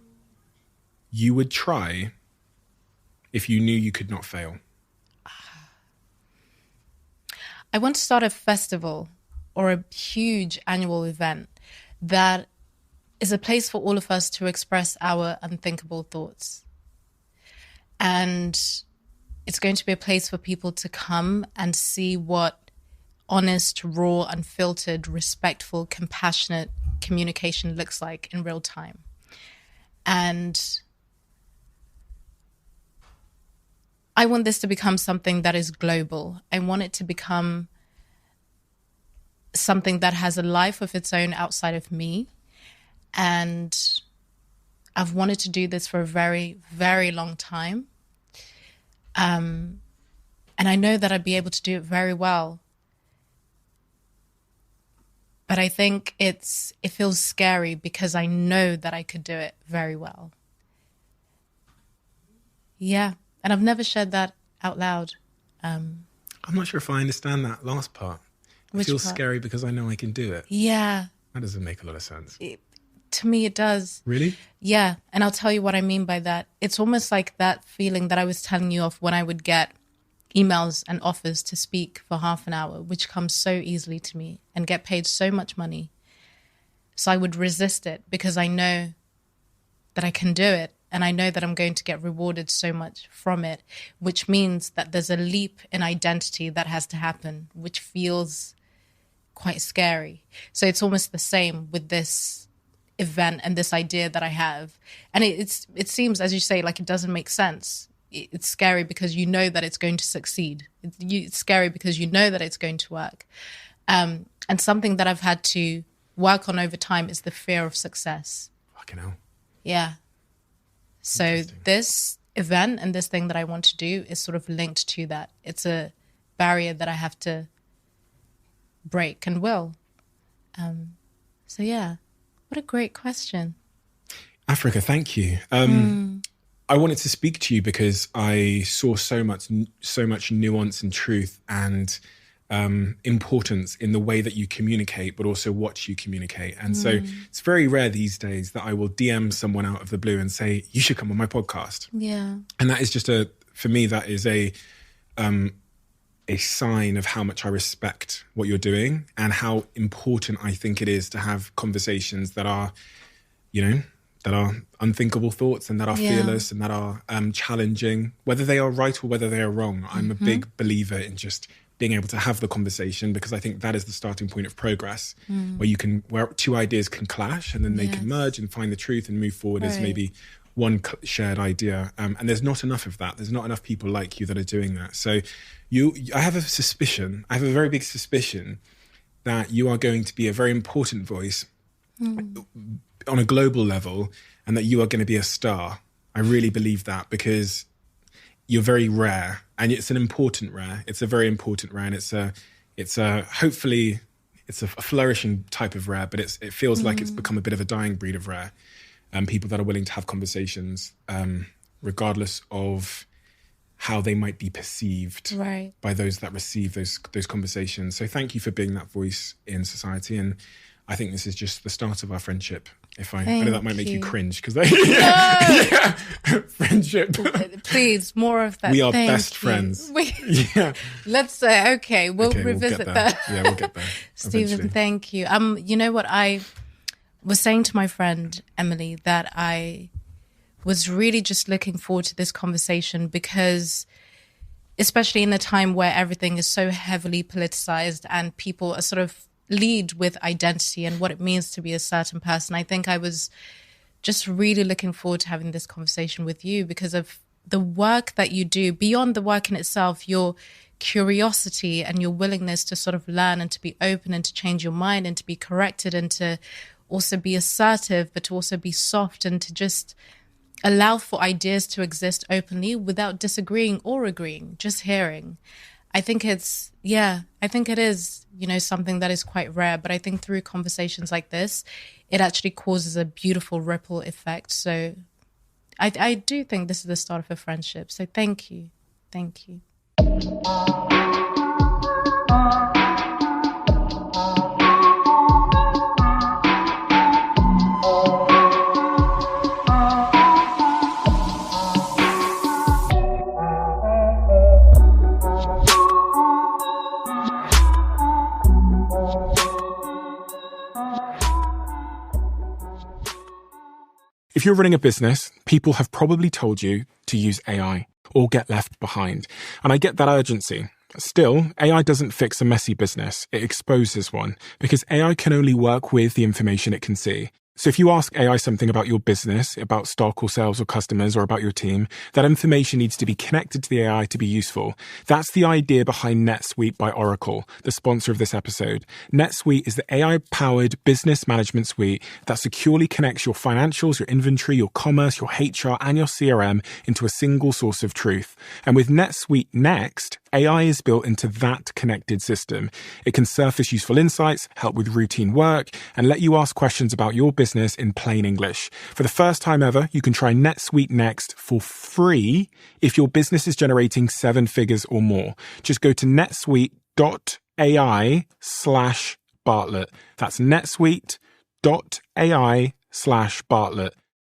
Speaker 1: you would try if you knew you could not fail?
Speaker 2: I want to start a festival or a huge annual event that is a place for all of us to express our unthinkable thoughts. And it's going to be a place for people to come and see what honest, raw, unfiltered, respectful, compassionate communication looks like in real time. And I want this to become something that is global. I want it to become something that has a life of its own outside of me. And I've wanted to do this for a very, very long time. And I know that I'd be able to do it very well. But I think it feels scary because I know that I could do it very well. Yeah. And I've never shared that out loud.
Speaker 1: I'm not sure if I understand that last part. It feels scary because I know I can do it.
Speaker 2: Yeah.
Speaker 1: That doesn't make a lot of sense.
Speaker 2: To me, it does.
Speaker 1: Really?
Speaker 2: Yeah. And I'll tell you what I mean by that. It's almost like that feeling that I was telling you of when I would get emails and offers to speak for half an hour, which comes so easily to me, and get paid so much money. So I would resist it because I know that I can do it. And I know that I'm going to get rewarded so much from it, which means that there's a leap in identity that has to happen, which feels quite scary. So it's almost the same with this event and this idea that I have. And it seems, as you say, like it doesn't make sense. It's scary because you know that it's going to succeed. It's scary because you know that it's going to work. And something that I've had to work on over time is the fear of success.
Speaker 1: Fucking hell.
Speaker 2: Yeah. So this event and this thing that I want to do is sort of linked to that. It's a barrier that I have to break and will. So yeah, what a great question.
Speaker 1: Africa, thank you. I wanted to speak to you because I saw so much nuance and truth and importance in the way that you communicate, but also what you communicate. And so it's very rare these days that I will DM someone out of the blue and say, you should come on my podcast.
Speaker 2: Yeah.
Speaker 1: And that is just for me, that is a sign of how much I respect what you're doing and how important I think it is to have conversations that are, that are unthinkable thoughts and that are fearless and that are challenging, whether they are right or whether they are wrong. I'm a big believer in just being able to have the conversation, because I think that is the starting point of progress, where two ideas can clash and then they can merge and find the truth and move forward as maybe one shared idea. And there's not enough of that. There's not enough people like you that are doing that. So I have a very big suspicion that you are going to be a very important voice on a global level, and that you are going to be a star. I really believe that, because you're very rare, and it's an important rare. It's a very important rare, and hopefully it's a flourishing type of rare, but it feels like it's become a bit of a dying breed of rare. People that are willing to have conversations, regardless of how they might be perceived by those that receive those conversations. So thank you for being that voice in society, and I think this is just the start of our friendship. I know that might make you cringe, because friendship.
Speaker 2: Please, more of that.
Speaker 1: We are best friends.
Speaker 2: Let's say, we'll revisit that.
Speaker 1: Yeah, we'll get there.
Speaker 2: Stephen, thank you. You know what, I was saying to my friend Emily that I was really just looking forward to this conversation, because especially in a time where everything is so heavily politicized and people are sort of lead with identity and what it means to be a certain person, I think I was just really looking forward to having this conversation with you, because of the work that you do. Beyond the work in itself, your curiosity and your willingness to sort of learn and to be open and to change your mind and to be corrected and to also be assertive, but to also be soft and to just allow for ideas to exist openly without disagreeing or agreeing, just hearing. I think it is, something that is quite rare, but I think through conversations like this, it actually causes a beautiful ripple effect. So I do think this is the start of a friendship. So thank you. Thank you.
Speaker 1: If you're running a business, people have probably told you to use AI or get left behind. And I get that urgency. Still, AI doesn't fix a messy business. It exposes one, because AI can only work with the information it can see. So if you ask AI something about your business, about stock or sales or customers or about your team, that information needs to be connected to the AI to be useful. That's the idea behind NetSuite by Oracle, the sponsor of this episode. NetSuite is the AI-powered business management suite that securely connects your financials, your inventory, your commerce, your HR, and your CRM into a single source of truth. And with NetSuite Next, AI is built into that connected system. It can surface useful insights, help with routine work, and let you ask questions about your business in plain English. For the first time ever, you can try NetSuite Next for free if your business is generating 7 figures or more. Just go to netsuite.ai/Bartlett. That's netsuite.ai/Bartlett.